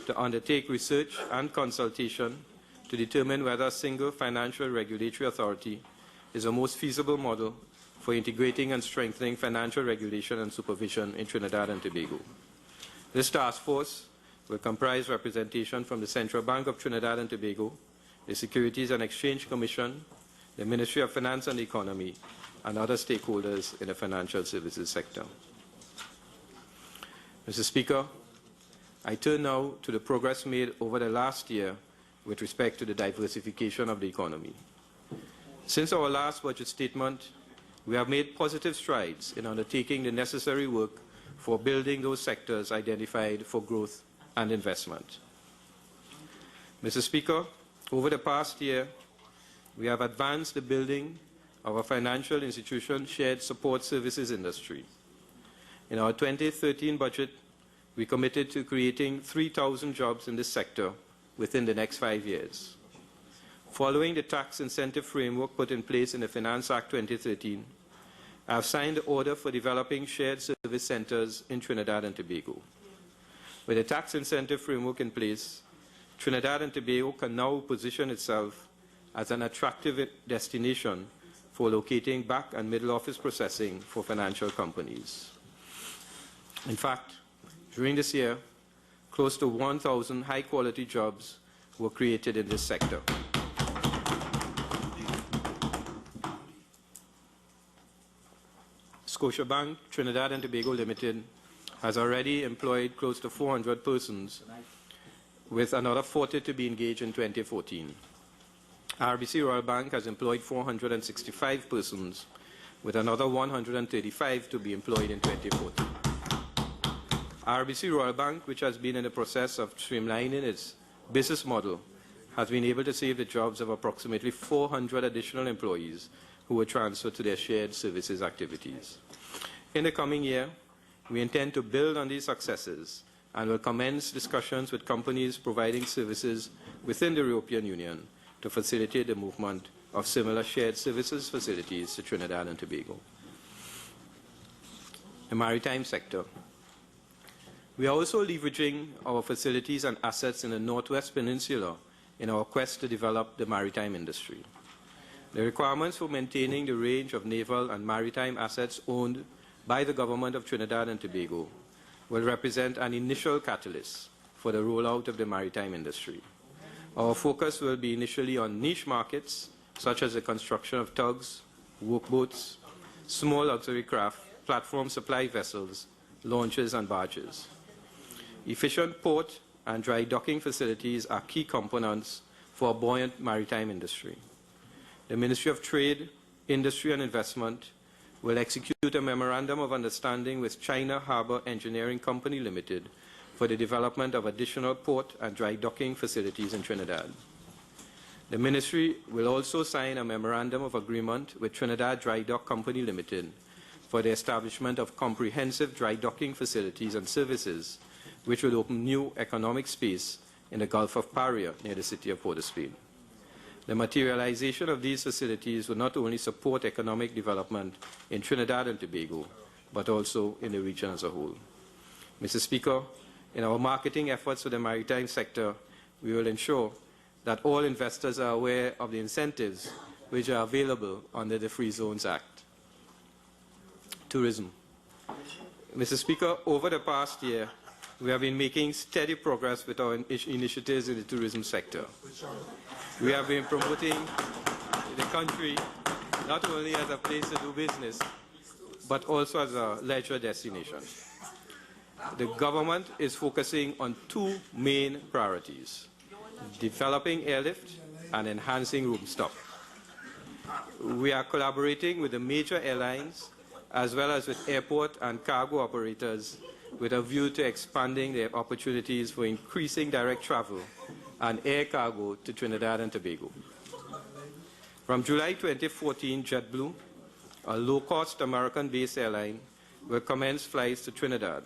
to undertake research and consultation to determine whether a single financial regulatory authority is the most feasible model for integrating and strengthening financial regulation and supervision in Trinidad and Tobago. This task force will comprise representation from the Central Bank of Trinidad and Tobago, the Securities and Exchange Commission, the Ministry of Finance and Economy, and other stakeholders in the financial services sector. Mr. Speaker, I turn now to the progress made over the last year with respect to the diversification of the economy. Since our last budget statement, we have made positive strides in undertaking the necessary work for building those sectors identified for growth and investment. Mr. Speaker, over the past year, we have advanced the building of a financial institution shared support services industry. In our 2013 budget, we committed to creating 3,000 jobs in this sector within the next 5 years. Following the tax incentive framework put in place in the Finance Act 2013, I have signed the order for developing shared service centers in Trinidad and Tobago. With the tax incentive framework in place, Trinidad and Tobago can now position itself as an attractive destination for locating back and middle office processing for financial companies. In fact, during this year, close to 1,000 high-quality jobs were created in this sector. Scotiabank Trinidad and Tobago Limited has already employed close to 400 persons, with another 40 to be engaged in 2014. RBC Royal Bank has employed 465 persons, with another 135 to be employed in 2014. RBC Royal Bank, which has been in the process of streamlining its business model, has been able to save the jobs of approximately 400 additional employees who were transferred to their shared services activities. In the coming year, we intend to build on these successes and will commence discussions with companies providing services within the European Union to facilitate the movement of similar shared services facilities to Trinidad and Tobago. The maritime sector. We are also leveraging our facilities and assets in the Northwest Peninsula in our quest to develop the maritime industry. The requirements for maintaining the range of naval and maritime assets owned by the government of Trinidad and Tobago will represent an initial catalyst for the rollout of the maritime industry. Our focus will be initially on niche markets, such as the construction of tugs, workboats, small luxury craft, platform supply vessels, launches, and barges. Efficient port and dry docking facilities are key components for a buoyant maritime industry. The Ministry of Trade, Industry and Investment will execute a Memorandum of Understanding with China Harbour Engineering Company Limited for the development of additional port and dry docking facilities in Trinidad. The Ministry will also sign a Memorandum of Agreement with Trinidad Dry Dock Company Limited for the establishment of comprehensive dry docking facilities and services, which will open new economic space in the Gulf of Paria near the city of Port of Spain. The materialization of these facilities will not only support economic development in Trinidad and Tobago, but also in the region as a whole. Mr. Speaker, in our marketing efforts for the maritime sector, we will ensure that all investors are aware of the incentives which are available under the Free Zones Act. Tourism. Mr. Speaker, over the past year, we have been making steady progress with our initiatives in the tourism sector. We have been promoting the country not only as a place to do business, but also as a leisure destination. The government is focusing on two main priorities: developing airlift and enhancing room stock. We are collaborating with the major airlines as well as with airport and cargo operators with a view to expanding their opportunities for increasing direct travel and air cargo to Trinidad and Tobago. From July 2014, JetBlue, a low-cost American-based airline, will commence flights to Trinidad,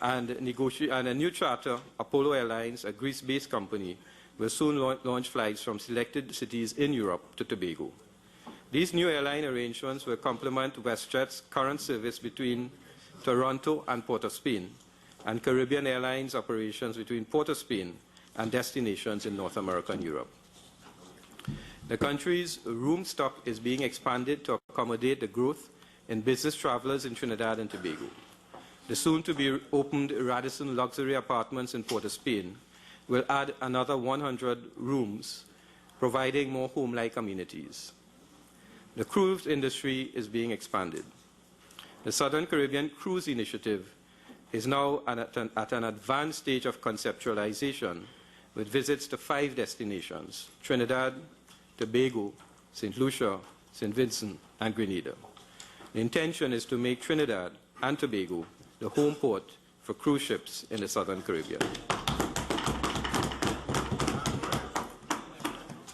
and a new charter, Apollo Airlines, a Greece-based company, will soon launch flights from selected cities in Europe to Tobago. These new airline arrangements will complement WestJet's current service between Toronto and Port of Spain, and Caribbean Airlines operations between Port of Spain and destinations in North America and Europe. The country's room stock is being expanded to accommodate the growth in business travelers in Trinidad and Tobago. The soon-to-be-opened Radisson Luxury Apartments in Port of Spain will add another 100 rooms, providing more home-like amenities. The cruise industry is being expanded. The Southern Caribbean Cruise Initiative is now at an advanced stage of conceptualization with visits to 5 destinations: Trinidad, Tobago, St. Lucia, St. Vincent, and Grenada. The intention is to make Trinidad and Tobago the home port for cruise ships in the Southern Caribbean.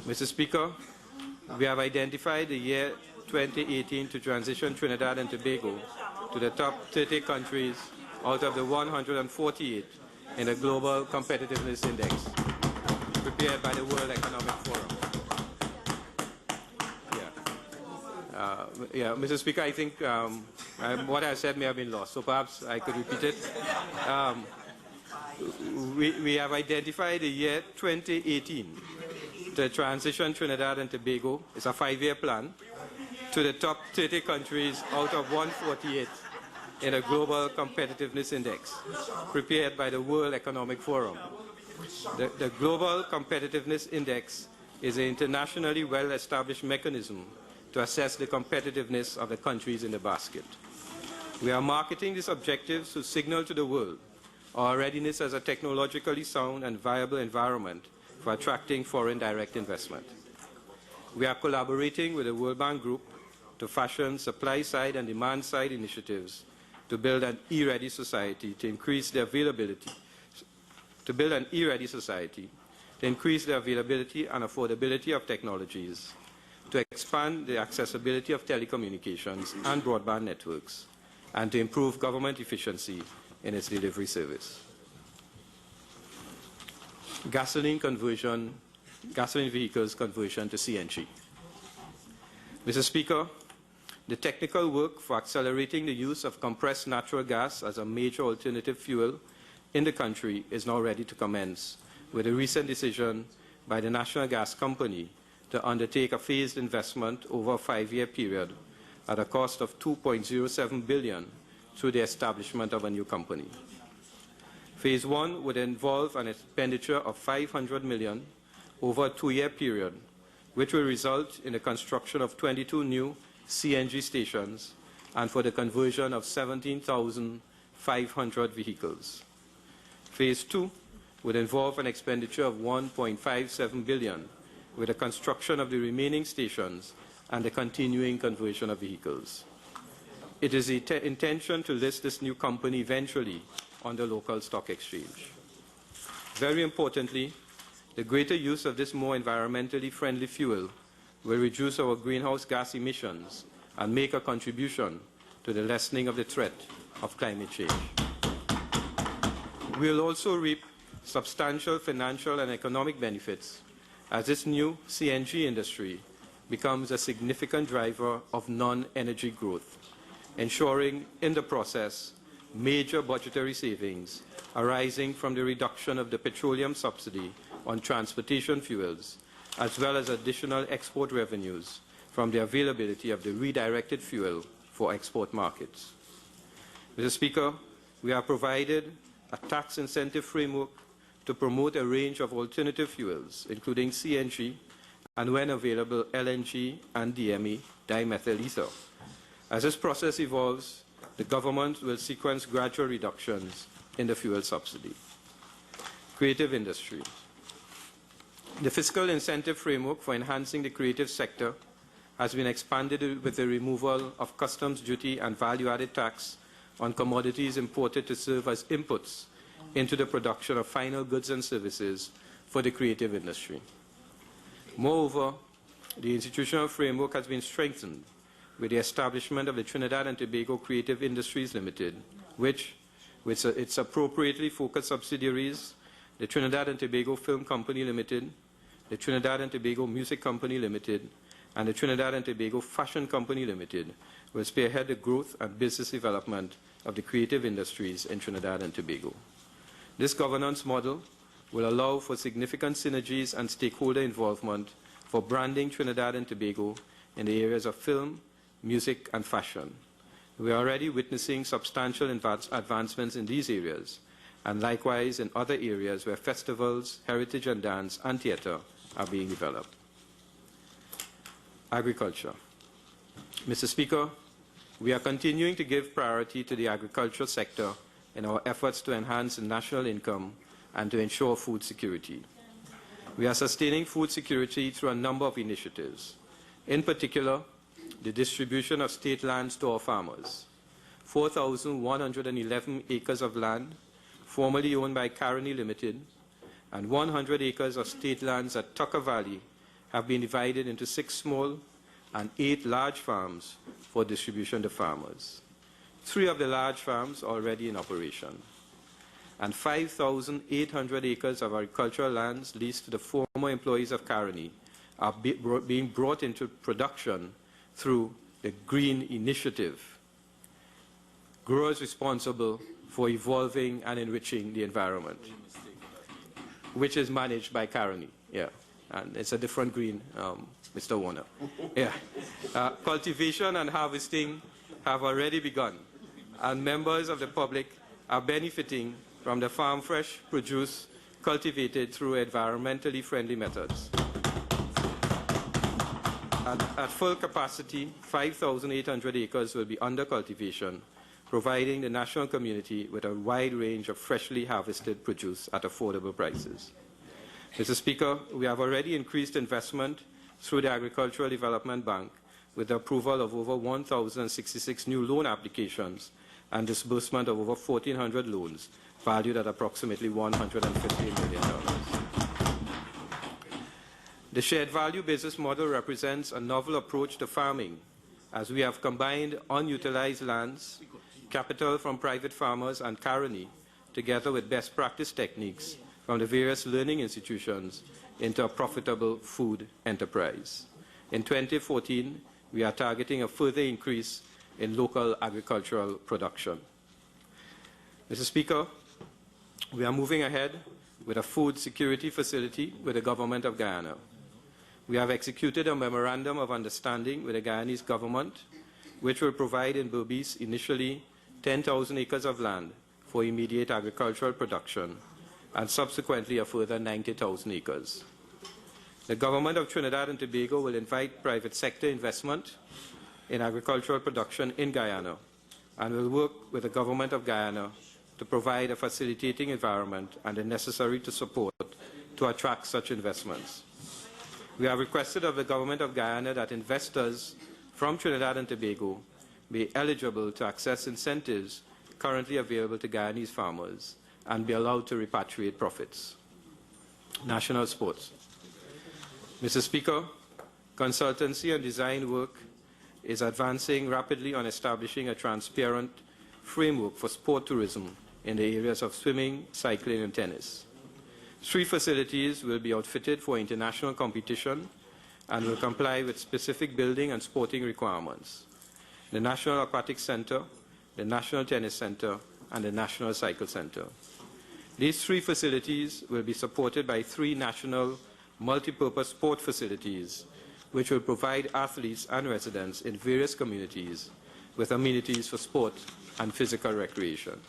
Mr. Speaker, we have identified the year 2018 to transition Trinidad and Tobago to the top 30 countries out of the 148 in the Global Competitiveness Index, prepared by the World Economic Forum. Mr. Speaker, I think what I said may have been lost, so perhaps I could repeat it. We have identified the year 2018 to transition Trinidad and Tobago. It's a 5-year plan to the top 30 countries out of 148 in a Global Competitiveness Index, prepared by the World Economic Forum. The Global Competitiveness Index is an internationally well-established mechanism to assess the competitiveness of the countries in the basket. We are marketing these objectives to signal to the world our readiness as a technologically sound and viable environment for attracting foreign direct investment. We are collaborating with the World Bank Group to fashion supply-side and demand-side initiatives to build an e-ready society to increase the availability, and affordability of technologies, to expand the accessibility of telecommunications and broadband networks, and to improve government efficiency in its delivery service. Gasoline vehicles conversion to CNG. Mr. Speaker, the technical work for accelerating the use of compressed natural gas as a major alternative fuel in the country is now ready to commence, with a recent decision by the National Gas Company to undertake a phased investment over a 5-year period at a cost of $2.07 billion through the establishment of a new company. Phase 1 would involve an expenditure of $500 million over a 2-year period, which will result in the construction of 22 new CNG stations and for the conversion of 17,500 vehicles. Phase 2 would involve an expenditure of $1.57 billion, with the construction of the remaining stations and the continuing conversion of vehicles. It is the intention to list this new company eventually on the local stock exchange. Very importantly, the greater use of this more environmentally friendly fuel will reduce our greenhouse gas emissions and make a contribution to the lessening of the threat of climate change. We will also reap substantial financial and economic benefits as this new CNG industry becomes a significant driver of non-energy growth, ensuring in the process major budgetary savings arising from the reduction of the petroleum subsidy on transportation fuels, as well as additional export revenues from the availability of the redirected fuel for export markets. Mr. Speaker, we have provided a tax incentive framework to promote a range of alternative fuels, including CNG and, when available, LNG and DME, dimethyl ether. As this process evolves, the government will sequence gradual reductions in the fuel subsidy. Creative industry. The fiscal incentive framework for enhancing the creative sector has been expanded with the removal of customs duty and value-added tax on commodities imported to serve as inputs into the production of final goods and services for the creative industry. Moreover, the institutional framework has been strengthened with the establishment of the Trinidad and Tobago Creative Industries Limited, which, with its appropriately focused subsidiaries, the Trinidad and Tobago Film Company Limited, the Trinidad and Tobago Music Company Limited, and the Trinidad and Tobago Fashion Company Limited, will spearhead the growth and business development of the creative industries in Trinidad and Tobago. This governance model will allow for significant synergies and stakeholder involvement for branding Trinidad and Tobago in the areas of film, music, and fashion. We are already witnessing substantial advancements in these areas, and likewise in other areas where festivals, heritage and dance, and theatre are being developed. Agriculture. Mr. Speaker, we are continuing to give priority to the agricultural sector in our efforts to enhance the national income and to ensure food security. We are sustaining food security through a number of initiatives. In particular, the distribution of state lands to our farmers. 4,111 acres of land, formerly owned by Caroni Limited, and 100 acres of state lands at Tucker Valley have been divided into 6 small and 8 large farms for distribution to farmers. 3 of the large farms are already in operation. And 5,800 acres of agricultural lands leased to the former employees of Caroni are being brought into production through the Green Initiative, growers responsible for evolving and enriching the environment, which is managed by Caroni. Yeah, and it's a different green, Mr. Warner. Yeah. Cultivation and harvesting have already begun, and members of the public are benefiting from the farm fresh produce cultivated through environmentally friendly methods. At full capacity, 5,800 acres will be under cultivation, providing the national community with a wide range of freshly harvested produce at affordable prices. Mr. Speaker, we have already increased investment through the Agricultural Development Bank with the approval of over 1,066 new loan applications and disbursement of over 1,400 loans valued at approximately $150 million. The shared value business model represents a novel approach to farming, as we have combined unutilized lands, capital from private farmers and Caroni, together with best practice techniques from the various learning institutions into a profitable food enterprise. In 2014, we are targeting a further increase in local agricultural production. Mr. Speaker, we are moving ahead with a food security facility with the Government of Guyana. We have executed a memorandum of understanding with the Guyanese government, which will provide in Berbice initially 10,000 acres of land for immediate agricultural production, and subsequently a further 90,000 acres. The government of Trinidad and Tobago will invite private sector investment in agricultural production in Guyana, and will work with the government of Guyana to provide a facilitating environment and the necessary support to attract such investments. We have requested of the Government of Guyana that investors from Trinidad and Tobago be eligible to access incentives currently available to Guyanese farmers and be allowed to repatriate profits. National sports. Mr. Speaker, consultancy and design work is advancing rapidly on establishing a transparent framework for sport tourism in the areas of swimming, cycling, and tennis. 3 facilities will be outfitted for international competition and will comply with specific building and sporting requirements: the National Aquatic Center, the National Tennis Center, and the National Cycle Center. These 3 facilities will be supported by 3 national multipurpose sport facilities, which will provide athletes and residents in various communities with amenities for sport and physical recreation.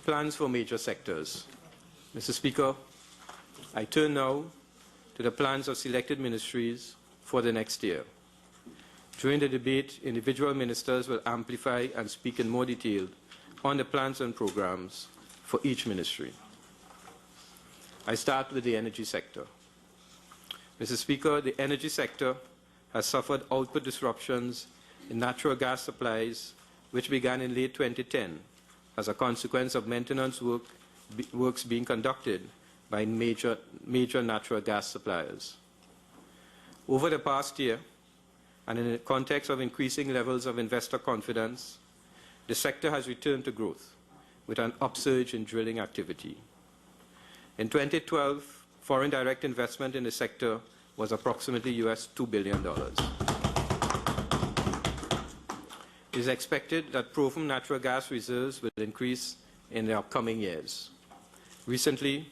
Plans for major sectors. Mr. Speaker, I turn now to the plans of selected ministries for the next year. During the debate, individual ministers will amplify and speak in more detail on the plans and programs for each ministry. I start with the energy sector. Mr. Speaker, the energy sector has suffered output disruptions in natural gas supplies, which began in late 2010 as a consequence of maintenance works being conducted by major natural gas suppliers. Over the past year, and in the context of increasing levels of investor confidence, the sector has returned to growth with an upsurge in drilling activity. In 2012, foreign direct investment in the sector was approximately US $2 billion. It is expected that proven natural gas reserves will increase in the upcoming years. Recently,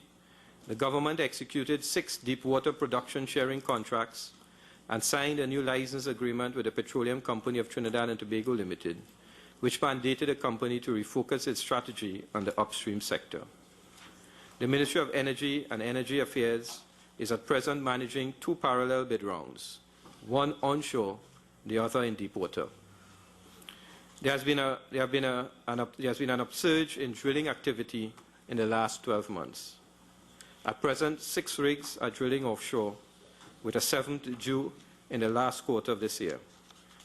the government executed 6 deepwater production sharing contracts and signed a new license agreement with the Petroleum Company of Trinidad and Tobago Limited, which mandated the company to refocus its strategy on the upstream sector. The Ministry of Energy and Energy Affairs is at present managing 2 parallel bid rounds, one onshore, the other in deepwater. There has been an upsurge in drilling activity in the last 12 months. At present, 6 rigs are drilling offshore, with a 7th due in the last quarter of this year.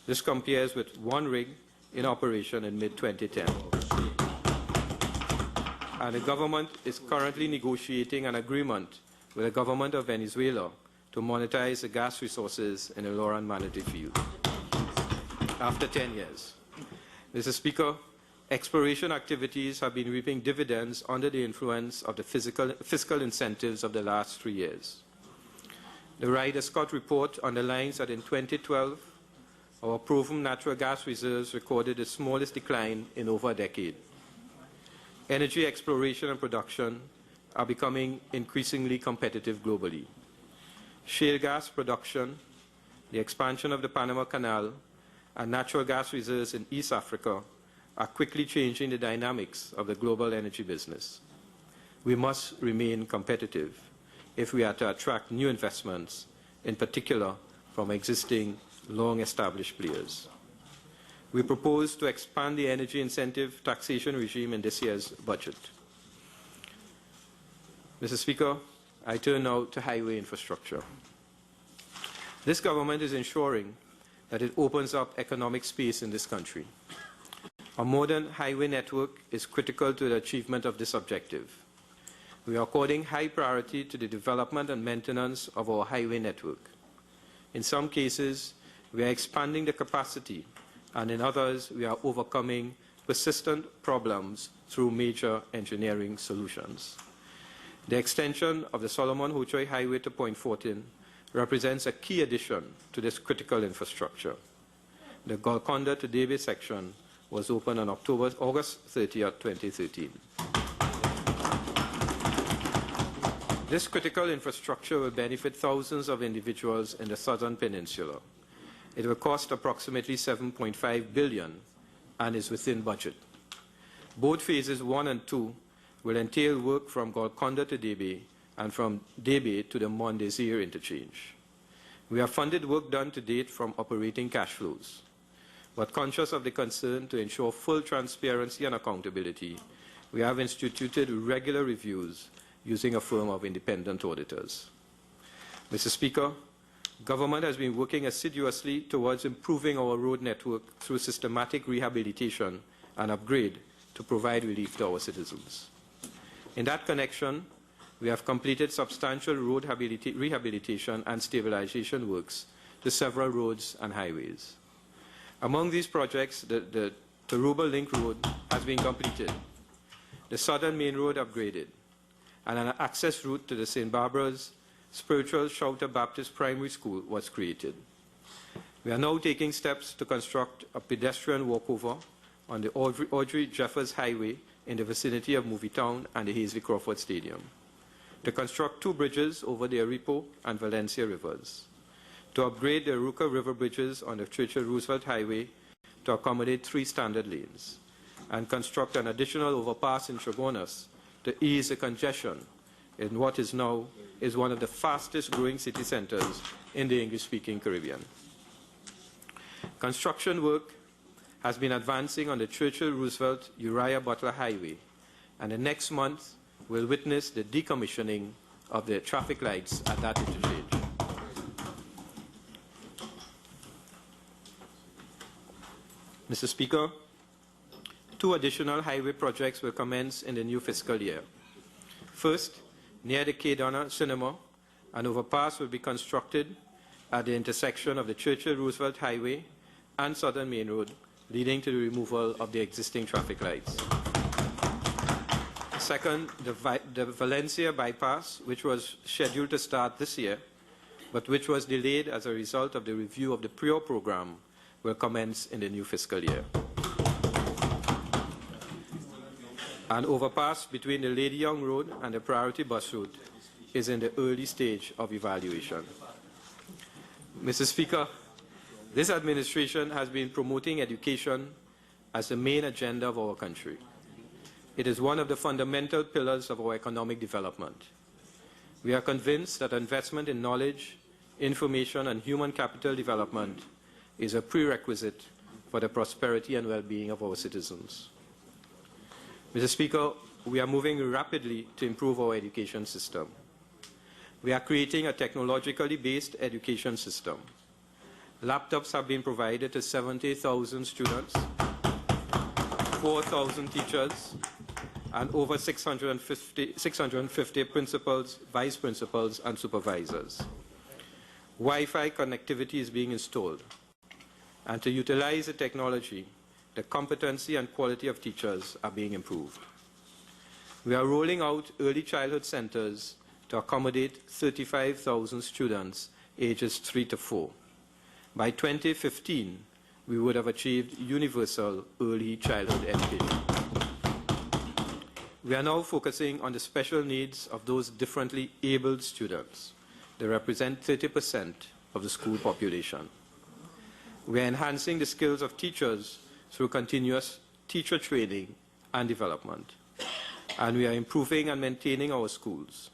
This compares with 1 rig in operation in mid-2010. And the government is currently negotiating an agreement with the government of Venezuela to monetize the gas resources in the Loran Manatee field after 10 years. Mr. Speaker, exploration activities have been reaping dividends under the influence of the fiscal incentives of the last 3 years. The Ryder Scott report underlines that in 2012, our proven natural gas reserves recorded the smallest decline in over a decade. Energy exploration and production are becoming increasingly competitive globally. Shale gas production, the expansion of the Panama Canal, and natural gas reserves in East Africa are quickly changing the dynamics of the global energy business. We must remain competitive if we are to attract new investments, in particular from existing long-established players. We propose to expand the energy incentive taxation regime in this year's budget. Mr. Speaker, I turn now to highway infrastructure. This government is ensuring that it opens up economic space in this country. A modern highway network is critical to the achievement of this objective. We are according high priority to the development and maintenance of our highway network. In some cases, we are expanding the capacity, and in others, we are overcoming persistent problems through major engineering solutions. The extension of the Solomon Hochoy Highway to Point Fortin represents a key addition to this critical infrastructure. The Golconda to Debe section was opened on August 30, 2013. This critical infrastructure will benefit thousands of individuals in the Southern Peninsula. It will cost approximately $7.5 billion and is within budget. Both phases 1 and 2 will entail work from Golconda to Debe and from Debe to the Mont Desir interchange. We have funded work done to date from operating cash flows. but conscious of the concern to ensure full transparency and accountability, we have instituted regular reviews using a firm of independent auditors. Mr. Speaker, government has been working assiduously towards improving our road network through systematic rehabilitation and upgrade to provide relief to our citizens. In that connection, we have completed substantial road rehabilitation and stabilization works to several roads and highways. Among these projects, the Tobago Link Road has been completed, the Southern Main Road upgraded, and an access route to the St. Barbara's Spiritual Shouter Baptist Primary School was created. We are now taking steps to construct a pedestrian walkover on the Audrey Jeffers Highway in the vicinity of Movietown and the Hazley Crawford Stadium, to construct 2 bridges over the Aripo and Valencia rivers, to upgrade the Aruca River bridges on the Churchill Roosevelt Highway to accommodate 3 standard lanes, and construct an additional overpass in Chaguanas to ease the congestion in what is now one of the fastest growing city centers in the English-speaking Caribbean. Construction work has been advancing on the Churchill Roosevelt Uriah Butler Highway, and the next month will witness the decommissioning of the traffic lights at that interchange. Mr. Speaker, 2 additional highway projects will commence in the new fiscal year. First, near the Kedana Cinema, an overpass will be constructed at the intersection of the Churchill Roosevelt Highway and Southern Main Road, leading to the removal of the existing traffic lights. Second, the Valencia bypass, which was scheduled to start this year, but which was delayed as a result of the review of the PRIO program, will commence in the new fiscal year. An overpass between the Lady Young Road and the Priority Bus Route is in the early stage of evaluation. Mr. Speaker, this administration has been promoting education as the main agenda of our country. It is one of the fundamental pillars of our economic development. We are convinced that investment in knowledge, information, and human capital development is a prerequisite for the prosperity and well-being of our citizens. Mr. Speaker, we are moving rapidly to improve our education system. We are creating a technologically based education system. Laptops have been provided to 70,000 students, 4,000 teachers, and over 650 principals, vice principals, and supervisors. Wi-Fi connectivity is being installed. And to utilize the technology, the competency and quality of teachers are being improved. We are rolling out early childhood centers to accommodate 35,000 students ages 3 to 4. By 2015, we would have achieved universal early childhood education. We are now focusing on the special needs of those differently abled students. They represent 30% of the school population. We are enhancing the skills of teachers through continuous teacher training and development. And we are improving and maintaining our schools.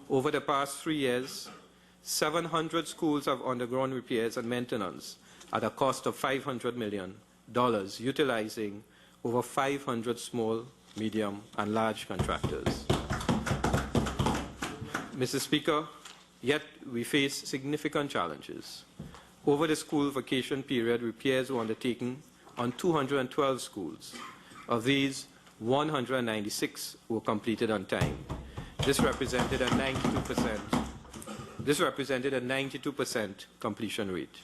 Over the past 3 years, 700 schools have undergone repairs and maintenance at a cost of $500 million, utilizing over 500 small, medium, and large contractors. Mr. Speaker, yet we face significant challenges. Over the school vacation period, repairs were undertaken on 212 schools. Of these, 196 were completed on time. This represented a 92% completion rate.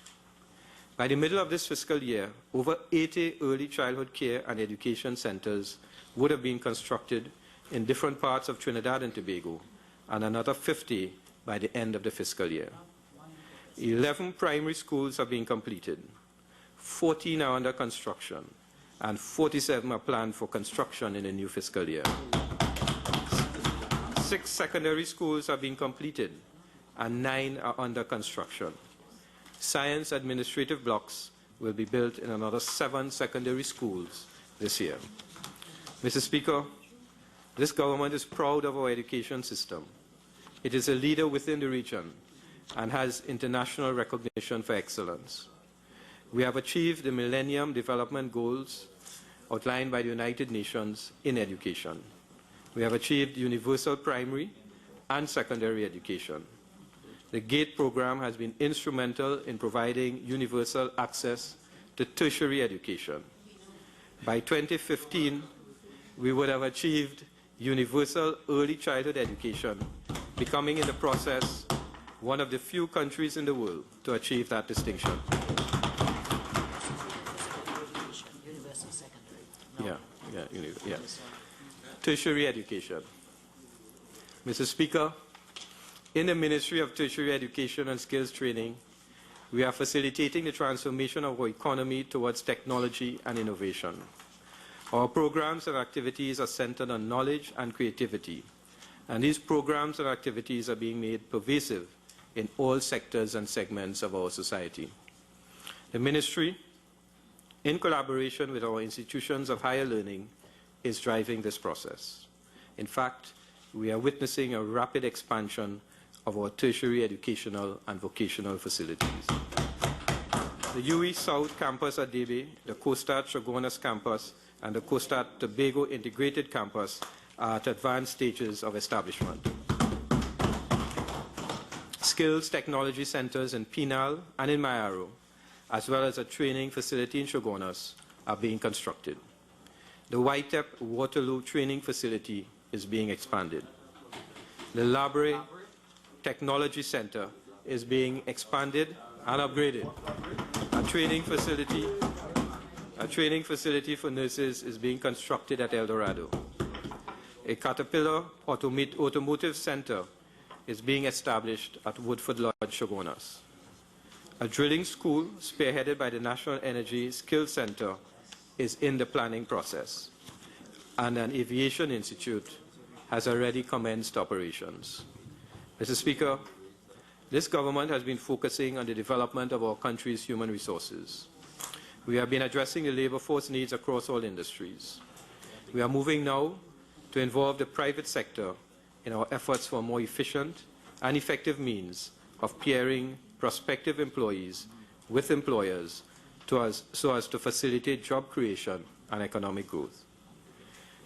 By the middle of this fiscal year, over 80 early childhood care and education centers would have been constructed in different parts of Trinidad and Tobago, and another 50 by the end of the fiscal year. 11 primary schools have been completed, 14 are under construction, and 47 are planned for construction in the new fiscal year. 6 secondary schools have been completed, and 9 are under construction. Science administrative blocks will be built in another 7 secondary schools this year. Mr. Speaker, this government is proud of our education system. It is a leader within the region and has international recognition for excellence. we have achieved the Millennium Development Goals outlined by the United Nations in education. We have achieved universal primary and secondary education. The GATE program has been instrumental in providing universal access to tertiary education. By 2015, we would have achieved universal early childhood education, becoming in the process one of the few countries in the world to achieve that distinction. Universal secondary. Yeah. Tertiary education. Mr. Speaker, in the Ministry of Tertiary Education and Skills Training, we are facilitating the transformation of our economy towards technology and innovation. Our programs and activities are centered on knowledge and creativity, and these programs and activities are being made pervasive in all sectors and segments of our society. The Ministry, in collaboration with our institutions of higher learning, is driving this process. In fact, we are witnessing a rapid expansion of our tertiary educational and vocational facilities. The UE South Campus at Debe, the Costa Chaguanas Campus, and the Costa Tobago Integrated Campus are at advanced stages of establishment. Skills Technology Centers in Pinal and in Mayaro, as well as a training facility in Chaguanas, are being constructed. The YTEP Waterloo Training Facility is being expanded. The Labre Technology Center is being expanded and upgraded. A training facility for nurses is being constructed at El Dorado. A Caterpillar Automotive Center is being established at Woodford Lodge, Chaguanas. A drilling school spearheaded by the National Energy Skills Center is in the planning process, and an aviation institute has already commenced operations. Mr. Speaker, this government has been focusing on the development of our country's human resources. We have been addressing the labor force needs across all industries. We are moving now to involve the private sector in our efforts for more efficient and effective means of pairing prospective employees with employers so as to facilitate job creation and economic growth.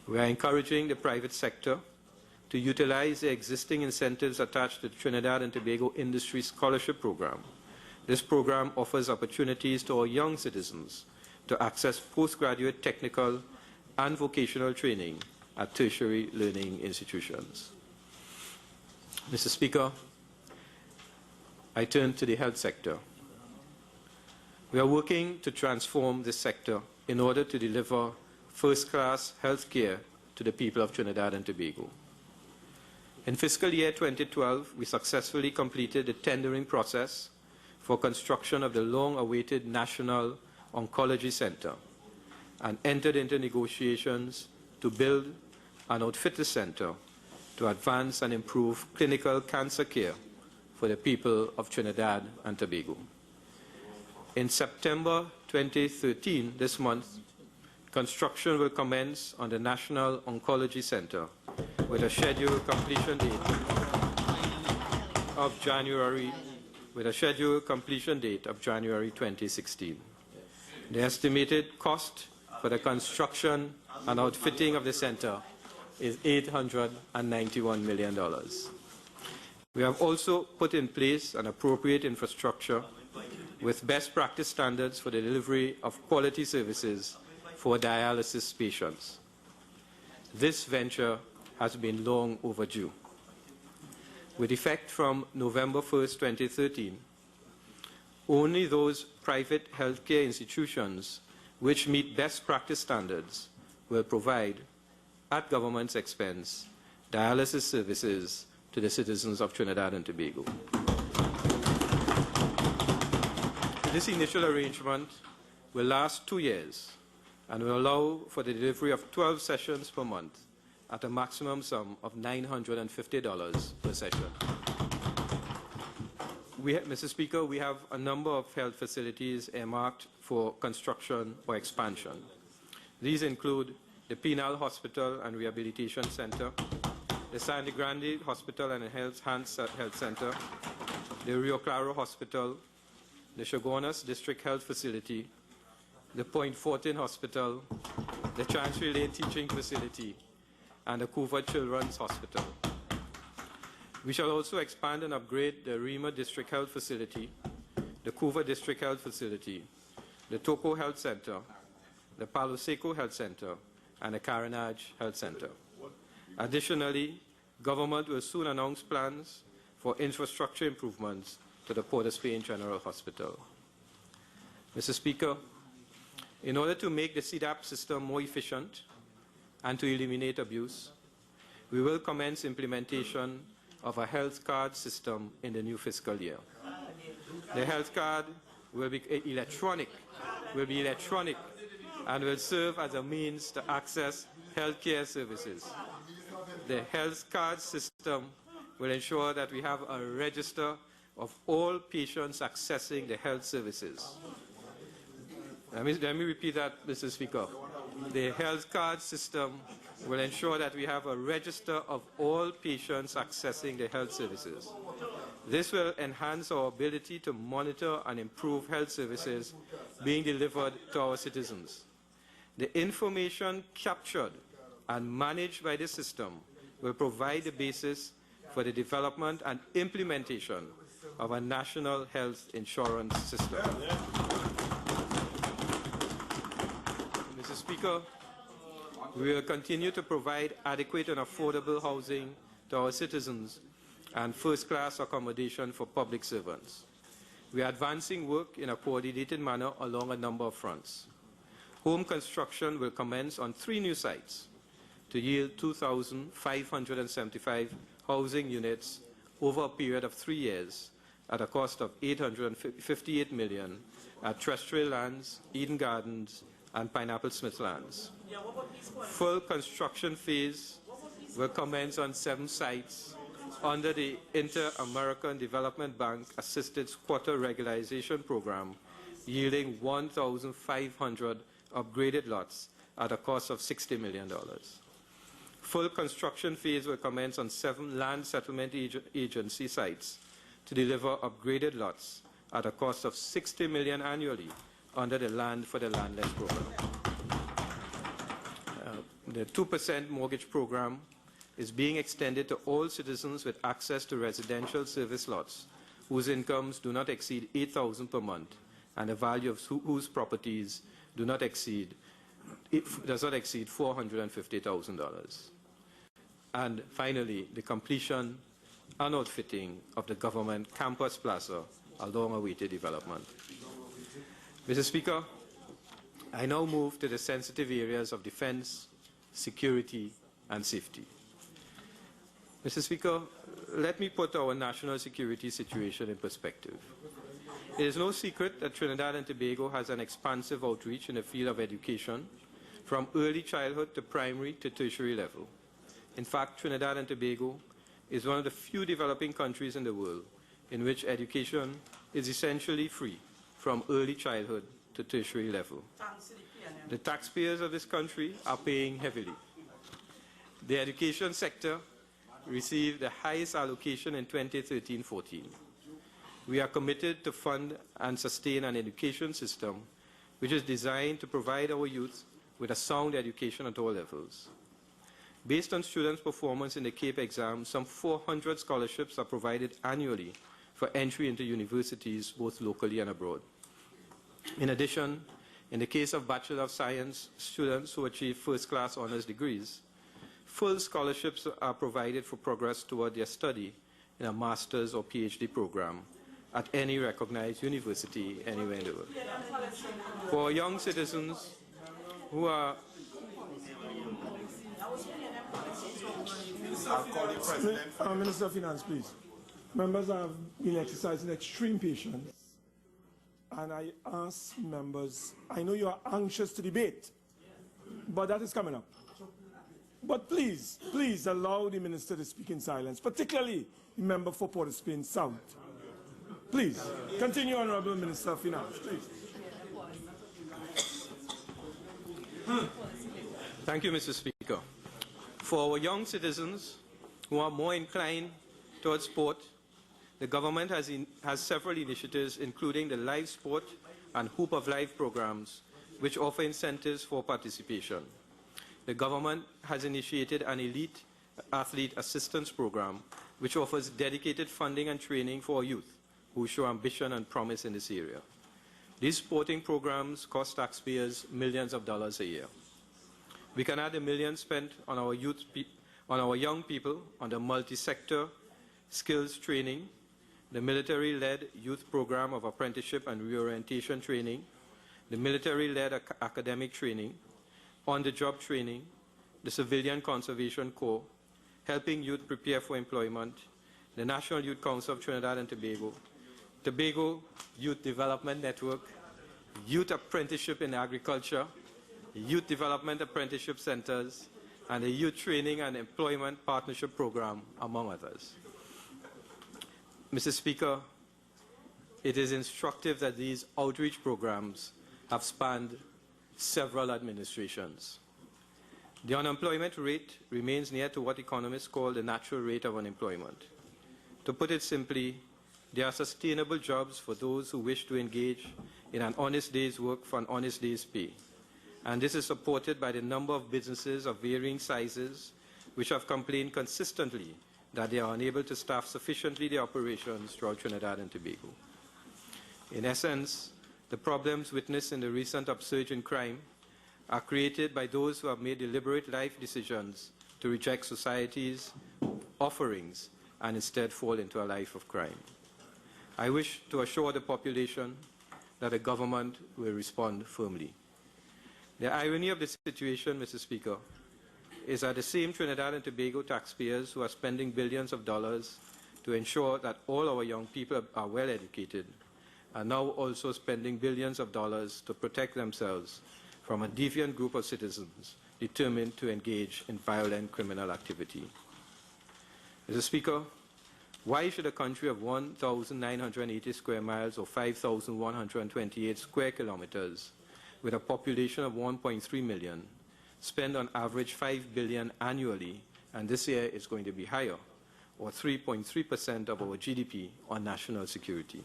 We are encouraging the private sector to utilize the existing incentives attached to the Trinidad and Tobago Industry Scholarship Program. This program offers opportunities to our young citizens to access postgraduate technical and vocational training at tertiary learning institutions. Mr. Speaker, I turn to the health sector. We are working to transform this sector in order to deliver first-class health care to the people of Trinidad and Tobago. In fiscal year 2012, we successfully completed the tendering process for construction of the long-awaited National Oncology Center and entered into negotiations to build and outfit the center to advance and improve clinical cancer care for the people of Trinidad and Tobago. In September 2013, this month, construction will commence on the National Oncology Center with a scheduled completion date of January 2016. The estimated cost for the construction and outfitting of the center is $891 million. We have also put in place an appropriate infrastructure with best practice standards for the delivery of quality services for dialysis patients. This venture has been long overdue. With effect from November 1st, 2013, only those private healthcare institutions which meet best practice standards will provide, at government's expense, dialysis services to the citizens of Trinidad and Tobago. This initial arrangement will last 2 years and will allow for the delivery of 12 sessions per month at a maximum sum of $950 per session. Mr. Speaker, we have a number of health facilities earmarked for construction or expansion. These include the Penal Hospital and Rehabilitation Center, the Sandy Grande Hospital and Health Center, the Rio Claro Hospital, the Shogunas District Health Facility, the Point Fortin Hospital, the Chancery Lane Teaching Facility, and the Couva Children's Hospital. We shall also expand and upgrade the Rima District Health Facility, the Couva District Health Facility, the Toko Health Center, the Palo Seco Health Center, and the Carenage Health Center. Additionally, government will soon announce plans for infrastructure improvements to the Port of Spain General Hospital. Mr. Speaker, in order to make the CDAP system more efficient and to eliminate abuse, we will commence implementation of a health card system in the new fiscal year. The health card will be electronic, and will serve as a means to access healthcare services. The health card system will ensure that we have a register of all patients accessing the health services. Let me repeat that, Mr. Speaker. The health card system will ensure that we have a register of all patients accessing the health services. This will enhance our ability to monitor and improve health services being delivered to our citizens. The information captured and managed by this system will provide the basis for the development and implementation of a national health insurance system. Mr. Speaker, we will continue to provide adequate and affordable housing to our citizens and first-class accommodation for public servants. We are advancing work in a coordinated manner along a number of fronts. Home construction will commence on 3 new sites to yield 2,575 housing units over a period of 3 years at a cost of $858 million at Terrestrial Lands, Eden Gardens, and Pineapple Smith Lands. Full construction phase will commence on 7 sites under the Inter-American Development Bank Assisted Squatter Regularization Program, yielding 1,500 upgraded lots at a cost of $60 million. Full construction phase will commence on 7 land settlement agency sites to deliver upgraded lots at a cost of $60 million annually under the Land for the Landless program. The 2% mortgage program is being extended to all citizens with access to residential service lots whose incomes do not exceed $8,000 per month and the value of whose properties does not exceed $450,000. And finally, the completion and outfitting of the government campus plaza, a long-awaited development. Mr. Speaker, I now move to the sensitive areas of defense, security, and safety. Mr. Speaker, let me put our national security situation in perspective. It is no secret that Trinidad and Tobago has an expansive outreach in the field of education, from early childhood to primary to tertiary level. In fact, Trinidad and Tobago is one of the few developing countries in the world in which education is essentially free from early childhood to tertiary level. The taxpayers of this country are paying heavily. The education sector received the highest allocation in 2013-14. We are committed to fund and sustain an education system which is designed to provide our youth with a sound education at all levels. Based on students' performance in the CAPE exam, some 400 scholarships are provided annually for entry into universities both locally and abroad. In addition, in the case of Bachelor of Science students who achieve first-class honors degrees, full scholarships are provided for progress toward their study in a master's or PhD program at any recognized university anywhere in the world. For young citizens who are... I'll call the President. Minister of Finance, please. Members have been exercising extreme patience, and I ask members, I know you are anxious to debate, but that is coming up. But please, please allow the minister to speak in silence, particularly the member for Port of Spain South. Please, continue, Honourable Minister of Finance, please. Thank you, Mr. Speaker. For our young citizens who are more inclined towards sport, the government has several initiatives, including the Live Sport and Hoop of Life programs, which offer incentives for participation. The government has initiated an elite athlete assistance program, which offers dedicated funding and training for youth who show ambition and promise in this area. These sporting programs cost taxpayers millions of dollars a year. We can add the millions spent on our young people on the multi-sector skills training, the military-led youth program of apprenticeship and reorientation training, the military-led academic training, on-the-job training, the Civilian Conservation Corps, helping youth prepare for employment, the National Youth Council of Trinidad and Tobago, Tobago Youth Development Network, Youth Apprenticeship in Agriculture, Youth Development Apprenticeship Centers, and the Youth Training and Employment Partnership Program, among others. Mr. Speaker, it is instructive that these outreach programs have spanned several administrations. The unemployment rate remains near to what economists call the natural rate of unemployment. To put it simply, there are sustainable jobs for those who wish to engage in an honest day's work for an honest day's pay. And this is supported by the number of businesses of varying sizes which have complained consistently that they are unable to staff sufficiently their operations throughout Trinidad and Tobago. In essence, the problems witnessed in the recent upsurge in crime are created by those who have made deliberate life decisions to reject society's offerings and instead fall into a life of crime. I wish to assure the population that the government will respond firmly. The irony of the situation, Mr. Speaker, is that the same Trinidad and Tobago taxpayers who are spending billions of dollars to ensure that all our young people are well educated are now also spending billions of dollars to protect themselves from a deviant group of citizens determined to engage in violent criminal activity. Mr. Speaker, why should a country of 1,980 square miles or 5,128 square kilometers with a population of 1.3 million spend on average $5 billion annually, and this year it's going to be higher, or 3.3% of our GDP on national security?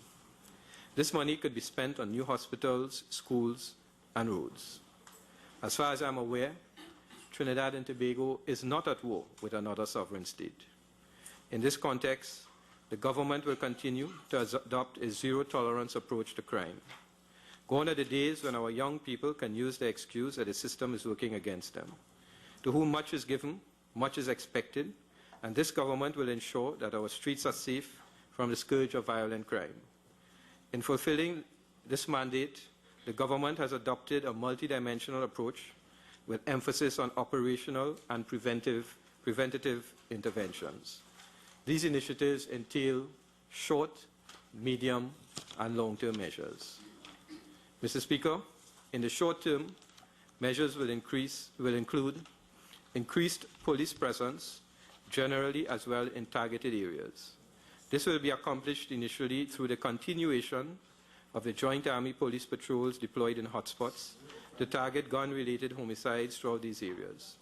This money could be spent on new hospitals, schools, and roads. As far as I'm aware, Trinidad and Tobago is not at war with another sovereign state. In this context, the government will continue to adopt a zero-tolerance approach to crime. Gone are the days when our young people can use the excuse that the system is working against them. To whom much is given, much is expected, and this government will ensure that our streets are safe from the scourge of violent crime. In fulfilling this mandate, the government has adopted a multidimensional approach with emphasis on operational and preventative interventions. These initiatives entail short, medium, and long-term measures. Mr. Speaker, in the short term, measures will include increased police presence, generally as well in targeted areas. This will be accomplished initially through the continuation of the Joint Army Police Patrols deployed in hotspots to target gun-related homicides throughout these areas.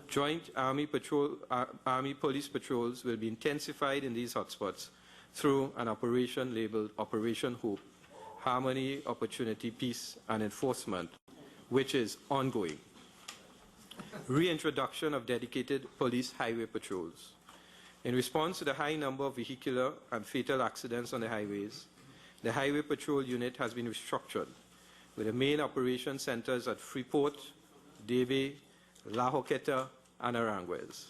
Joint Army Police Patrols will be intensified in these hotspots through an operation labeled Operation Hope, Harmony, Opportunity, Peace, and Enforcement, which is ongoing. Reintroduction of dedicated police highway patrols. In response to the high number of vehicular and fatal accidents on the highways, the Highway Patrol Unit has been restructured, with the main operation centers at Freeport, Debe, La Joqueta, and Aranguez.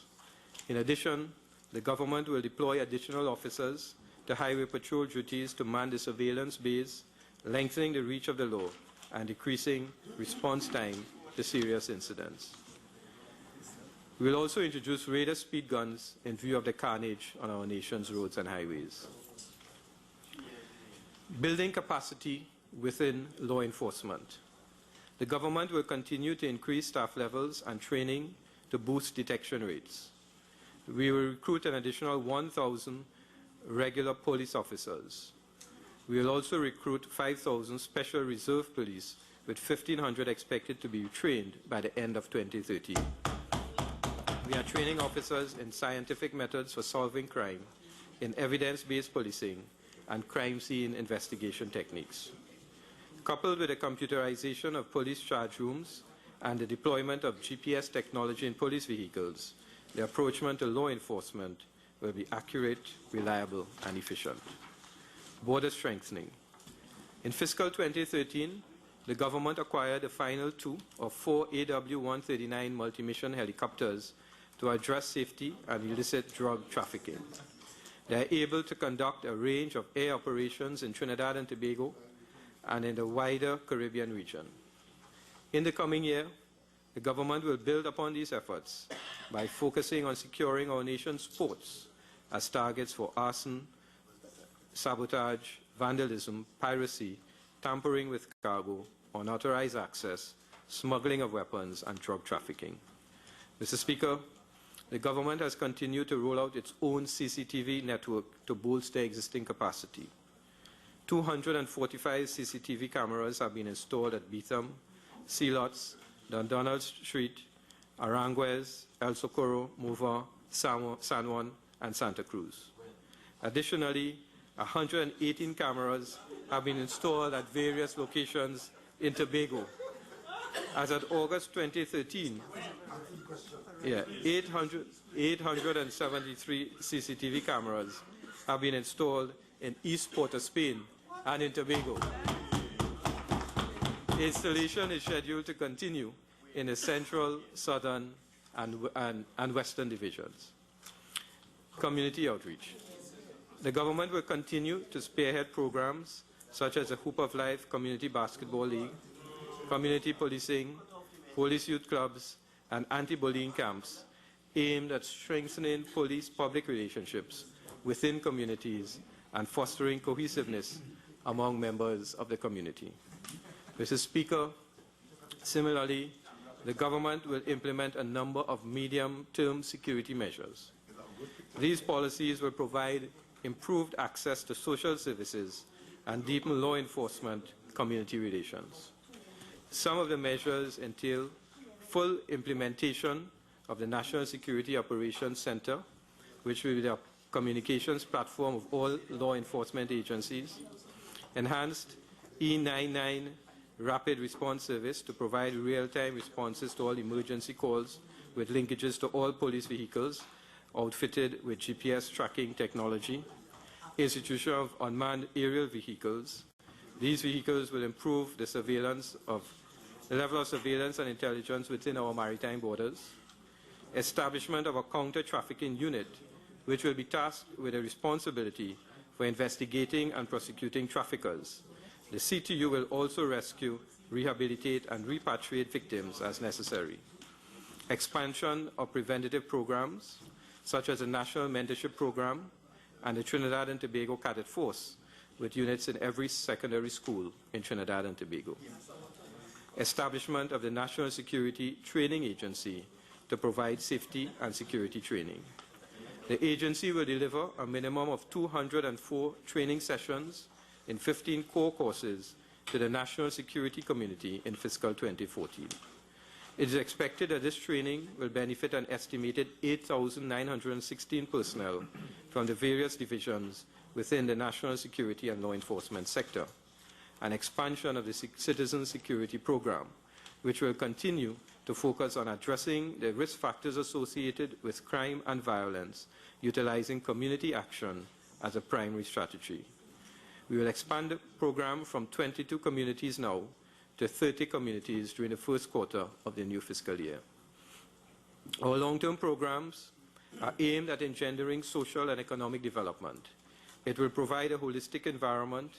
In addition, the government will deploy additional officers to highway patrol duties to man the surveillance bays, lengthening the reach of the law and decreasing response time to serious incidents. We will also introduce radar speed guns in view of the carnage on our nation's roads and highways. Building capacity within law enforcement. The government will continue to increase staff levels and training to boost detection rates. We will recruit an additional 1,000 regular police officers. We will also recruit 5,000 special reserve police, with 1,500 expected to be trained by the end of 2013. We are training officers in scientific methods for solving crime, in evidence-based policing and crime scene investigation techniques. Coupled with the computerization of police charge rooms and the deployment of GPS technology in police vehicles, the approachment to law enforcement will be accurate, reliable, and efficient. Border strengthening. In fiscal 2013, the government acquired the final 2 of 4 AW-139 multi-mission helicopters to address safety and illicit drug trafficking. They are able to conduct a range of air operations in Trinidad and Tobago and in the wider Caribbean region. In the coming year, the government will build upon these efforts by focusing on securing our nation's ports as targets for arson, sabotage, vandalism, piracy, tampering with cargo, unauthorized access, smuggling of weapons, and drug trafficking. Mr. Speaker, the government has continued to roll out its own CCTV network to bolster existing capacity. 245 CCTV cameras have been installed at Beetham, Sealots, Dundonald Street, Aranguez, El Socorro, Mova, San Juan, and Santa Cruz. Additionally, 118 cameras have been installed at various locations in Tobago. As of August 2013, 873 CCTV cameras have been installed in East Port of Spain and in Tobago. Installation is scheduled to continue in the central, southern, and western divisions. Community outreach. The government will continue to spearhead programs such as the Hoop of Life Community Basketball League, community policing, police youth clubs, and anti-bullying camps aimed at strengthening police public relationships within communities and fostering cohesiveness among members of the community. Mr. Speaker, similarly, the government will implement a number of medium-term security measures. These policies will provide improved access to social services and deepen law enforcement community relations. Some of the measures entail full implementation of the National Security Operations Center, which will be the communications platform of all law enforcement agencies, enhanced E99 rapid response service to provide real-time responses to all emergency calls with linkages to all police vehicles outfitted with GPS tracking technology, institution of unmanned aerial vehicles. These vehicles will improve the level of surveillance and intelligence within our maritime borders. Establishment of a counter-trafficking unit, which will be tasked with a responsibility for investigating and prosecuting traffickers. The CTU will also rescue, rehabilitate, and repatriate victims as necessary. Expansion of preventative programs, such as the National Mentorship Program and the Trinidad and Tobago Cadet Force, with units in every secondary school in Trinidad and Tobago. Establishment of the National Security Training Agency to provide safety and security training. The agency will deliver a minimum of 204 training sessions in 15 core courses to the national security community in fiscal 2014. It is expected that this training will benefit an estimated 8,916 personnel from the various divisions within the national security and law enforcement sector. An expansion of the Citizen Security Program, which will continue to focus on addressing the risk factors associated with crime and violence, utilizing community action as a primary strategy. We will expand the program from 22 communities now to 30 communities during the first quarter of the new fiscal year. Our long-term programs are aimed at engendering social and economic development. It will provide a holistic environment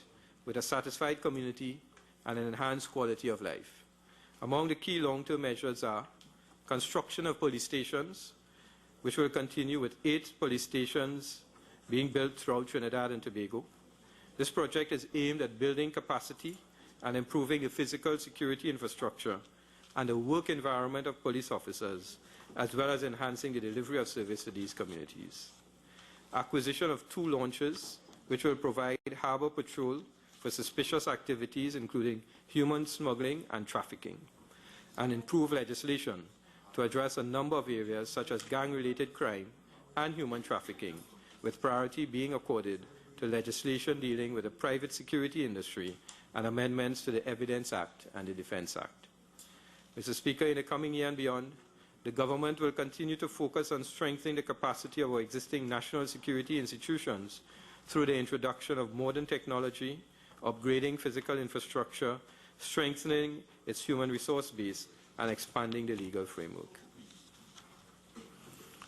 with a satisfied community and an enhanced quality of life. Among the key long-term measures are construction of police stations, which will continue with 8 police stations being built throughout Trinidad and Tobago. This project is aimed at building capacity and improving the physical security infrastructure and the work environment of police officers, as well as enhancing the delivery of service to these communities. Acquisition of 2 launches, which will provide harbor patrol for suspicious activities, including human smuggling and trafficking, and improve legislation to address a number of areas such as gang-related crime and human trafficking, with priority being accorded to legislation dealing with the private security industry and amendments to the Evidence Act and the Defense Act. Mr. Speaker, in the coming year and beyond, the government will continue to focus on strengthening the capacity of our existing national security institutions through the introduction of modern technology, upgrading physical infrastructure, strengthening its human resource base, and expanding the legal framework.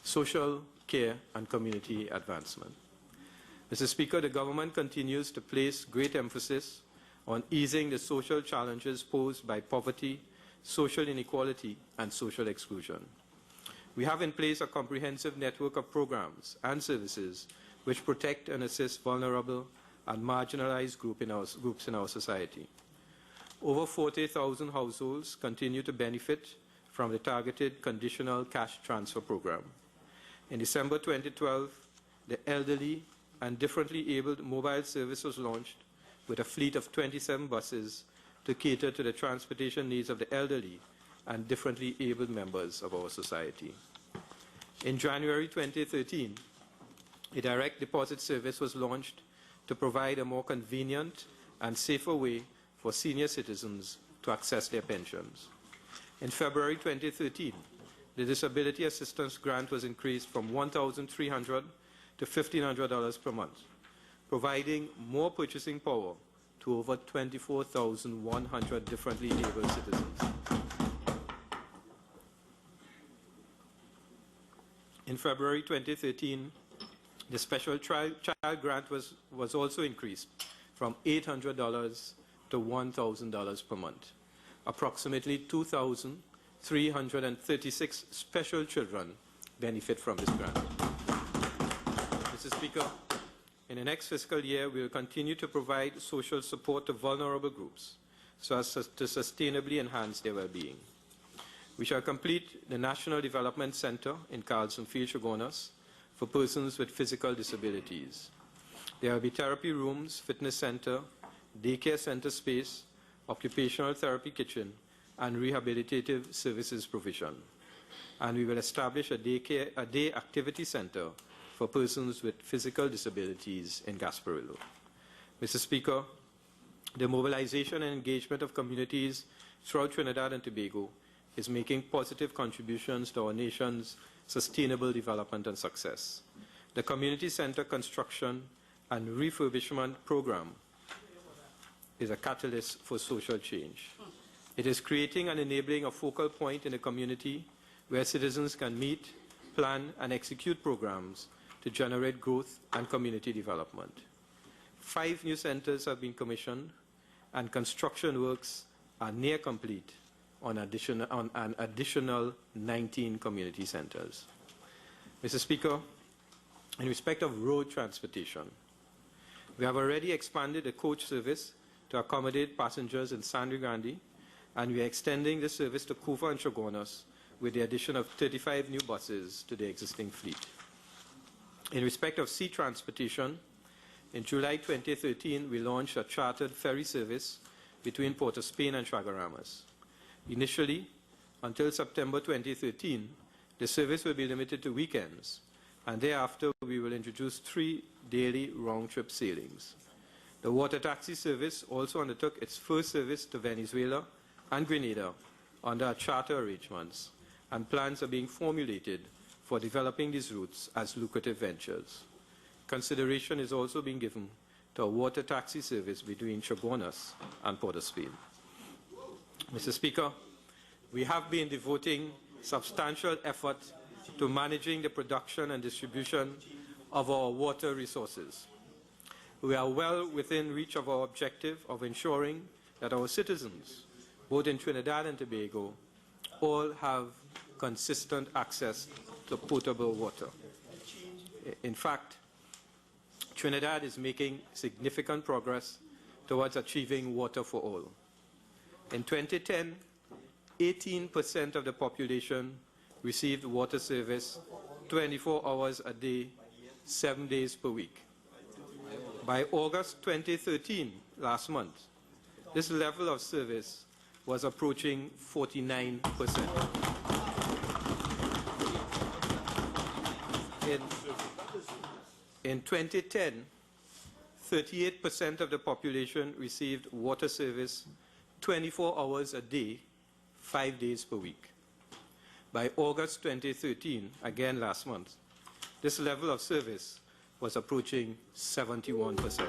Social care and community advancement. Mr. Speaker, the government continues to place great emphasis on easing the social challenges posed by poverty, social inequality, and social exclusion. We have in place a comprehensive network of programs and services which protect and assist vulnerable and marginalized groups in our society. Over 40,000 households continue to benefit from the targeted conditional cash transfer program. In December 2012, the elderly and differently abled mobile service was launched with a fleet of 27 buses to cater to the transportation needs of the elderly and differently abled members of our society. In January 2013, a direct deposit service was launched to provide a more convenient and safer way for senior citizens to access their pensions. In February 2013, the disability assistance grant was increased from $1,300 to $1,500 per month, providing more purchasing power to over 24,100 differently abled citizens. In February 2013, the special child grant was also increased from $800 to $1,000 per month. Approximately 2,336 special children benefit from this grant. Mr. Speaker, in the next fiscal year, we will continue to provide social support to vulnerable groups so as to sustainably enhance their well-being. We shall complete the National Development Center in Carlson Field, Chaguanas, for persons with physical disabilities. There will be therapy rooms, fitness center, daycare center space, occupational therapy kitchen, and rehabilitative services provision. And we will establish a day activity center for persons with physical disabilities in Gasparillo. Mr. Speaker, the mobilization and engagement of communities throughout Trinidad and Tobago is making positive contributions to our nation's sustainable development and success. The community center construction and refurbishment program is a catalyst for social change. It is creating and enabling a focal point in the community where citizens can meet, plan, and execute programs to generate growth and community development. 5 new centers have been commissioned, and construction works are near complete on an additional 19 community centers. Mr. Speaker, in respect of road transportation, we have already expanded the coach service to accommodate passengers in Sangre Grande, and we are extending the service to Couva and Chaguanas with the addition of 35 new buses to the existing fleet. In respect of sea transportation, in July 2013, we launched a chartered ferry service between Port of Spain and Chaguaramas. Initially, until September 2013, the service will be limited to weekends, and thereafter we will introduce 3 daily round-trip sailings. The water taxi service also undertook its first service to Venezuela and Grenada under charter arrangements, and plans are being formulated for developing these routes as lucrative ventures. Consideration is also being given to a water taxi service between Chaguanas and Port of Spain. Mr. Speaker, we have been devoting substantial effort to managing the production and distribution of our water resources. We are well within reach of our objective of ensuring that our citizens, both in Trinidad and Tobago, all have consistent access to potable water. In fact, Trinidad is making significant progress towards achieving water for all. In 2010, 18% of the population received water service 24 hours a day, 7 days per week. By August 2013, last month, this level of service was approaching 49%. In 2010, 38% of the population received water service 24 hours a day, 5 days per week. By August 2013, again last month, this level of service was approaching 71%.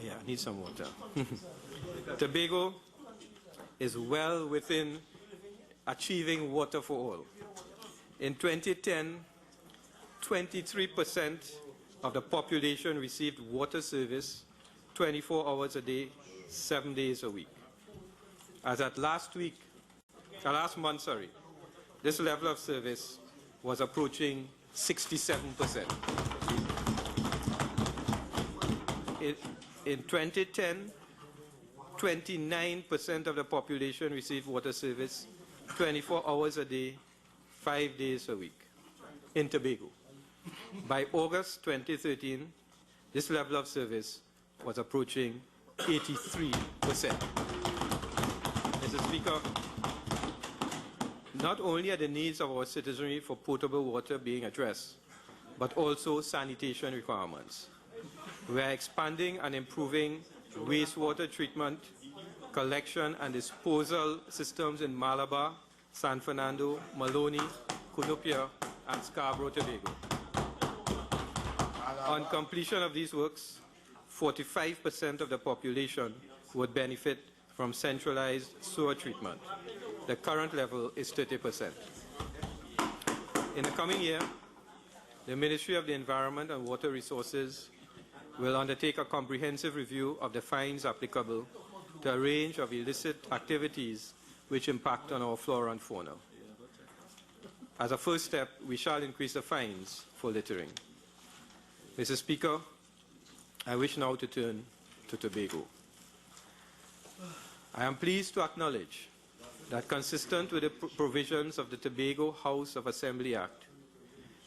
Yeah, I need some water. Tobago is well within achieving water for all. In 2010, 23% of the population received water service 24 hours a day, 7 days a week. As at last month, this level of service was approaching 67%. In 2010, 29% of the population received water service 24 hours a day, 5 days a week in Tobago. By August 2013, this level of service was approaching 83%. Mr. Speaker, not only are the needs of our citizenry for potable water being addressed, but also sanitation requirements. We are expanding and improving wastewater treatment, collection and disposal systems in Malabar, San Fernando, Maloney, Cunupia, and Scarborough, Tobago. On completion of these works, 45% of the population would benefit from centralized sewer treatment. The current level is 30%. In the coming year, the Ministry of the Environment and Water Resources will undertake a comprehensive review of the fines applicable to a range of illicit activities which impact on our flora and fauna. As a first step, we shall increase the fines for littering. Mr. Speaker, I wish now to turn to Tobago. I am pleased to acknowledge that consistent with the provisions of the Tobago House of Assembly Act,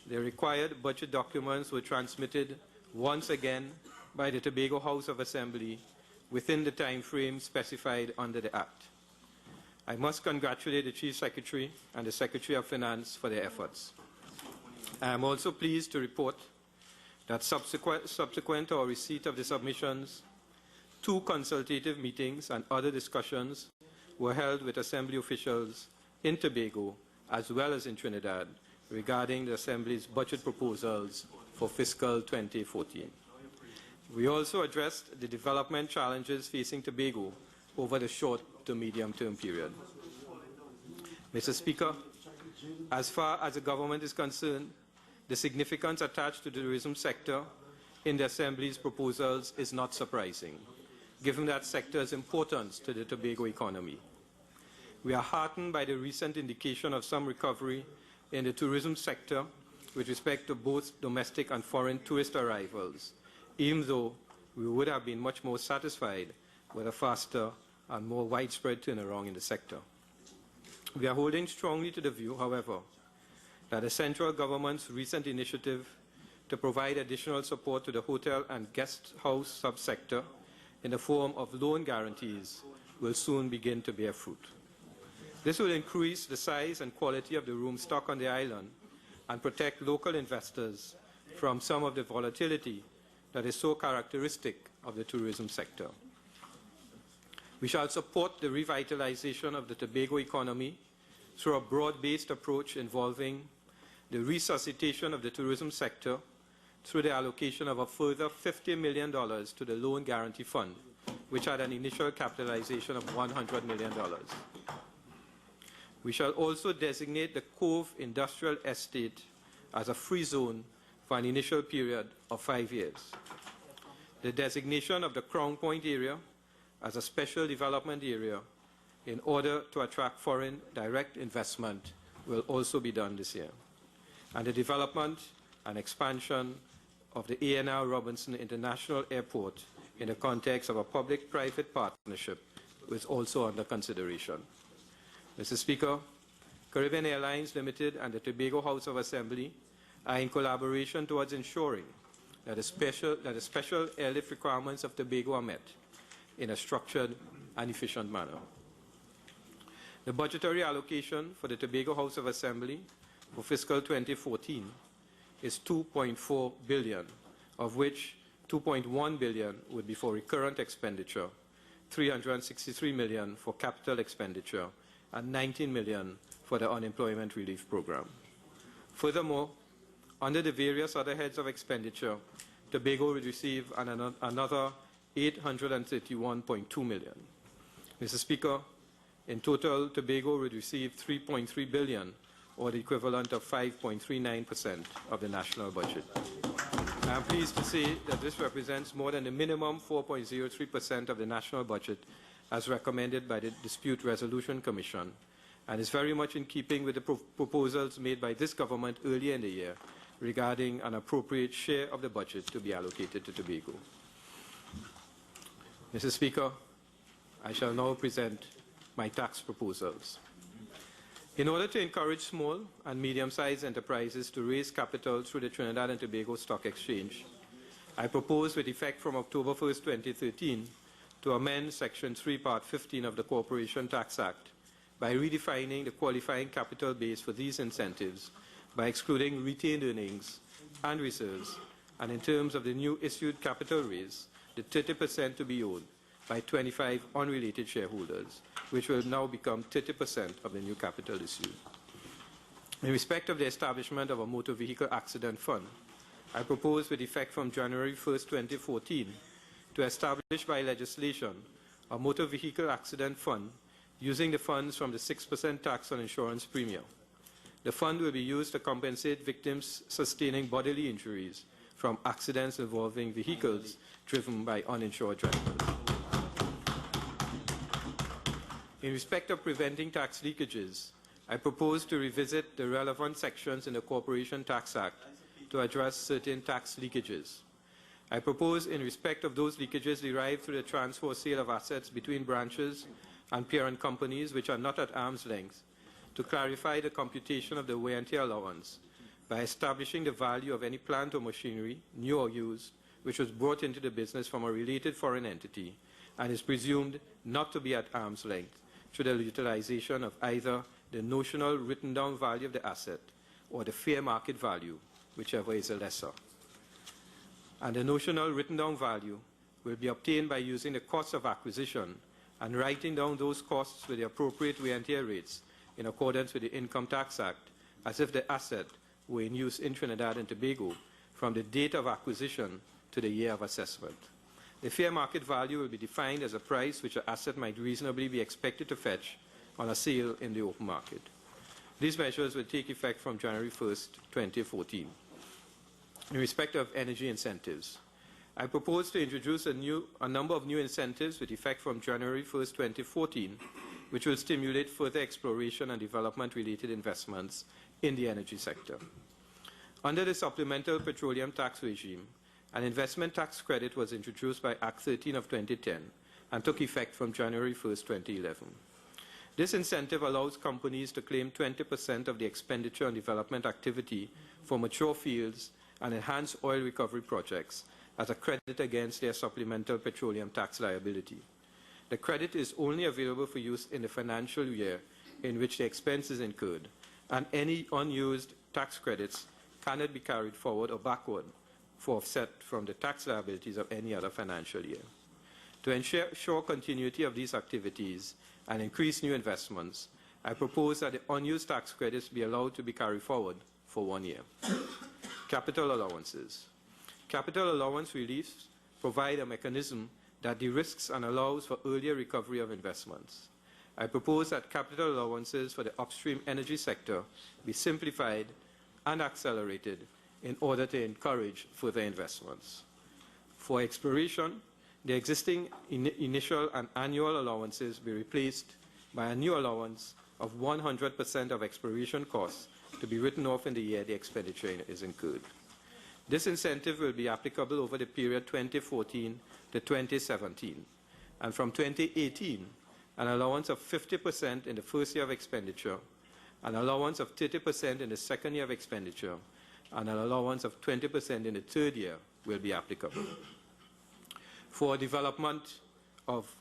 the required budget documents were transmitted once again by the Tobago House of Assembly within the time frame specified under the Act. I must congratulate the Chief Secretary and the Secretary of Finance for their efforts. I am also pleased to report that subsequent to our receipt of the submissions, 2 consultative meetings and other discussions were held with Assembly officials in Tobago as well as in Trinidad regarding the Assembly's budget proposals for fiscal 2014. We also addressed the development challenges facing Tobago over the short to medium-term period. Mr. Speaker, as far as the government is concerned, the significance attached to the tourism sector in the Assembly's proposals is not surprising, given that sector's importance to the Tobago economy. We are heartened by the recent indication of some recovery in the tourism sector with respect to both domestic and foreign tourist arrivals, even though we would have been much more satisfied with a faster and more widespread turnaround in the sector. We are holding strongly to the view, however, that the central government's recent initiative to provide additional support to the hotel and guest house subsector in the form of loan guarantees will soon begin to bear fruit. This will increase the size and quality of the room stock on the island and protect local investors from some of the volatility that is so characteristic of the tourism sector. We shall support the revitalization of the Tobago economy through a broad-based approach involving the resuscitation of the tourism sector through the allocation of a further $50 million to the Loan Guarantee Fund, which had an initial capitalization of $100 million. We shall also designate the Cove Industrial Estate as a free zone for an initial period of 5 years. The designation of the Crown Point area as a special development area in order to attract foreign direct investment will also be done this year. And the development and expansion of the A&R Robinson International Airport in the context of a public-private partnership is also under consideration. Mr. Speaker, Caribbean Airlines Limited and the Tobago House of Assembly are in collaboration towards ensuring that the special airlift requirements of Tobago are met in a structured and efficient manner. The budgetary allocation for the Tobago House of Assembly for fiscal 2014 is 2.4 billion, of which 2.1 billion would be for recurrent expenditure, 363 million for capital expenditure, and 19 million for the unemployment relief program. Furthermore, under the various other heads of expenditure, Tobago would receive another 831.2 million. Mr. Speaker, in total, Tobago would receive 3.3 billion, or the equivalent of 5.39% of the national budget. I am pleased to say that this represents more than the minimum 4.03% of the national budget as recommended by the Dispute Resolution Commission, and is very much in keeping with the proposals made by this government earlier in the year regarding an appropriate share of the budget to be allocated to Tobago. Mr. Speaker, I shall now present my tax proposals. In order to encourage small and medium-sized enterprises to raise capital through the Trinidad and Tobago Stock Exchange, I propose with effect from October 1st, 2013, to amend Section 3, Part 15 of the Corporation Tax Act by redefining the qualifying capital base for these incentives by excluding retained earnings and reserves, and in terms of the new issued capital raise, the 30% to be owned by 25 unrelated shareholders, which will now become 30% of the new capital issued. In respect of the establishment of a motor vehicle accident fund, I propose with effect from January 1st, 2014, to establish by legislation a motor vehicle accident fund using the funds from the 6% tax on insurance premium. The fund will be used to compensate victims sustaining bodily injuries from accidents involving vehicles driven by uninsured drivers. In respect of preventing tax leakages, I propose to revisit the relevant sections in the Corporation Tax Act to address certain tax leakages. I propose, in respect of those leakages derived through the transfer or sale of assets between branches and parent companies which are not at arm's length, to clarify the computation of the wear and tear allowance by establishing the value of any plant or machinery, new or used, which was brought into the business from a related foreign entity and is presumed not to be at arm's length, through the utilization of either the notional written down value of the asset or the fair market value, whichever is the lesser. And the notional written down value will be obtained by using the cost of acquisition and writing down those costs with the appropriate wear and tear rates in accordance with the Income Tax Act, as if the asset were in use in Trinidad and Tobago from the date of acquisition to the year of assessment. The fair market value will be defined as a price which an asset might reasonably be expected to fetch on a sale in the open market. These measures will take effect from January 1st, 2014. In respect of energy incentives, I propose to introduce a number of new incentives with effect from January 1st, 2014, which will stimulate further exploration and development-related investments in the energy sector. Under the Supplemental Petroleum Tax Regime, an investment tax credit was introduced by Act 13 of 2010 and took effect from January 1st, 2011. This incentive allows companies to claim 20% of the expenditure on development activity for mature fields and enhanced oil recovery projects as a credit against their supplemental petroleum tax liability. The credit is only available for use in the financial year in which the expense is incurred, and any unused tax credits cannot be carried forward or backward for offset from the tax liabilities of any other financial year. To ensure continuity of these activities and increase new investments, I propose that the unused tax credits be allowed to be carried forward for 1 year. Capital allowances. Capital allowance reliefs provide a mechanism that de-risks and allows for earlier recovery of investments. I propose that capital allowances for the upstream energy sector be simplified and accelerated in order to encourage further investments. For exploration, the existing initial and annual allowances be replaced by a new allowance of 100% of exploration costs to be written off in the year the expenditure is incurred. This incentive will be applicable over the period 2014 to 2017, and from 2018, an allowance of 50% in the first year of expenditure, an allowance of 30% in the second year of expenditure, and an allowance of 20% in the third year will be applicable. For development of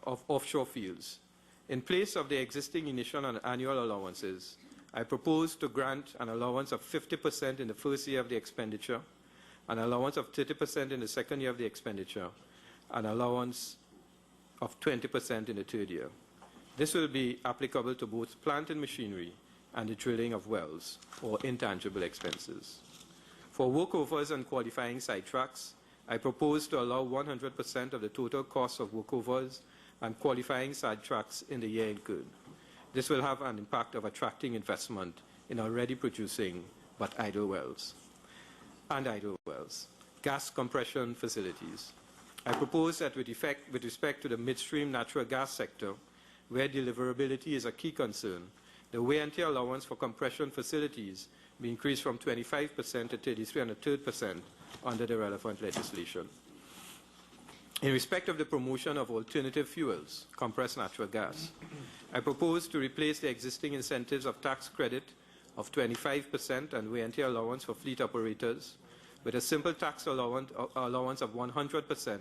offshore fields, in place of the existing initial and annual allowances, I propose to grant an allowance of 50% in the first year of the expenditure, an allowance of 30% in the second year of the expenditure, an allowance of 20% in the third year. This will be applicable to both plant and machinery and the drilling of wells, or intangible expenses. For workovers and qualifying sidetracks, I propose to allow 100% of the total cost of workovers and qualifying sidetracks in the year incurred. This will have an impact of attracting investment in already producing but idle wells. Gas compression facilities. I propose that with respect to the midstream natural gas sector, where deliverability is a key concern, the wear and tear allowance for compression facilities be increased from 25% to 33.33% under the relevant legislation. In respect of the promotion of alternative fuels, compressed natural gas, I propose to replace the existing incentives of tax credit of 25% and wear and tear allowance for fleet operators with a simple tax allowance of 100%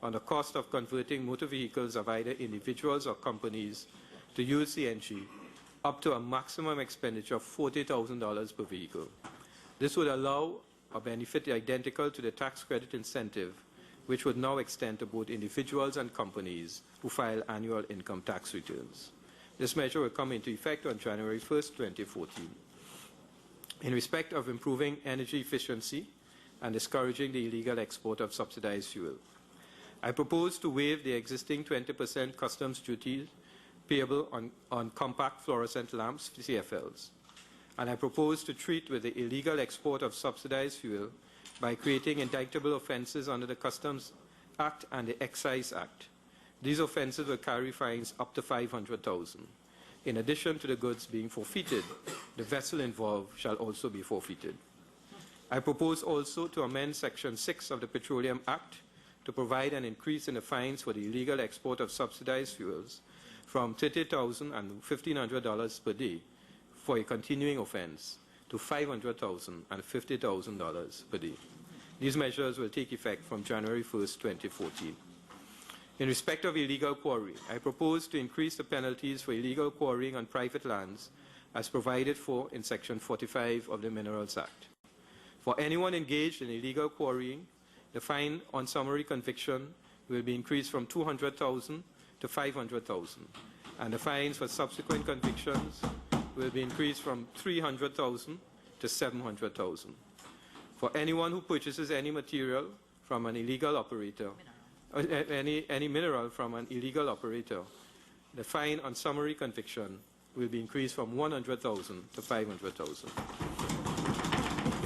on the cost of converting motor vehicles of either individuals or companies to use CNG, up to a maximum expenditure of $40,000 per vehicle. This would allow a benefit identical to the tax credit incentive, which would now extend to both individuals and companies who file annual income tax returns. This measure will come into effect on January 1st, 2014. In respect of improving energy efficiency and discouraging the illegal export of subsidized fuel, I propose to waive the existing 20% customs duty payable on compact fluorescent lamps, CFLs. And I propose to treat with the illegal export of subsidized fuel by creating indictable offenses under the Customs Act and the Excise Act. These offenses will carry fines up to $500,000. In addition to the goods being forfeited, the vessel involved shall also be forfeited. I propose also to amend Section 6 of the Petroleum Act to provide an increase in the fines for the illegal export of subsidized fuels from $30,000 and $1,500 per day for a continuing offense to $500,000 and $50,000 per day. These measures will take effect from January 1st, 2014. In respect of illegal quarrying, I propose to increase the penalties for illegal quarrying on private lands as provided for in Section 45 of the Minerals Act. For anyone engaged in illegal quarrying, the fine on summary conviction will be increased from $200,000 to $500,000, and the fines for subsequent convictions will be increased from $300,000 to $700,000. For anyone who purchases any material from an illegal operator, any mineral from an illegal operator, the fine on summary conviction will be increased from $100,000 to $500,000.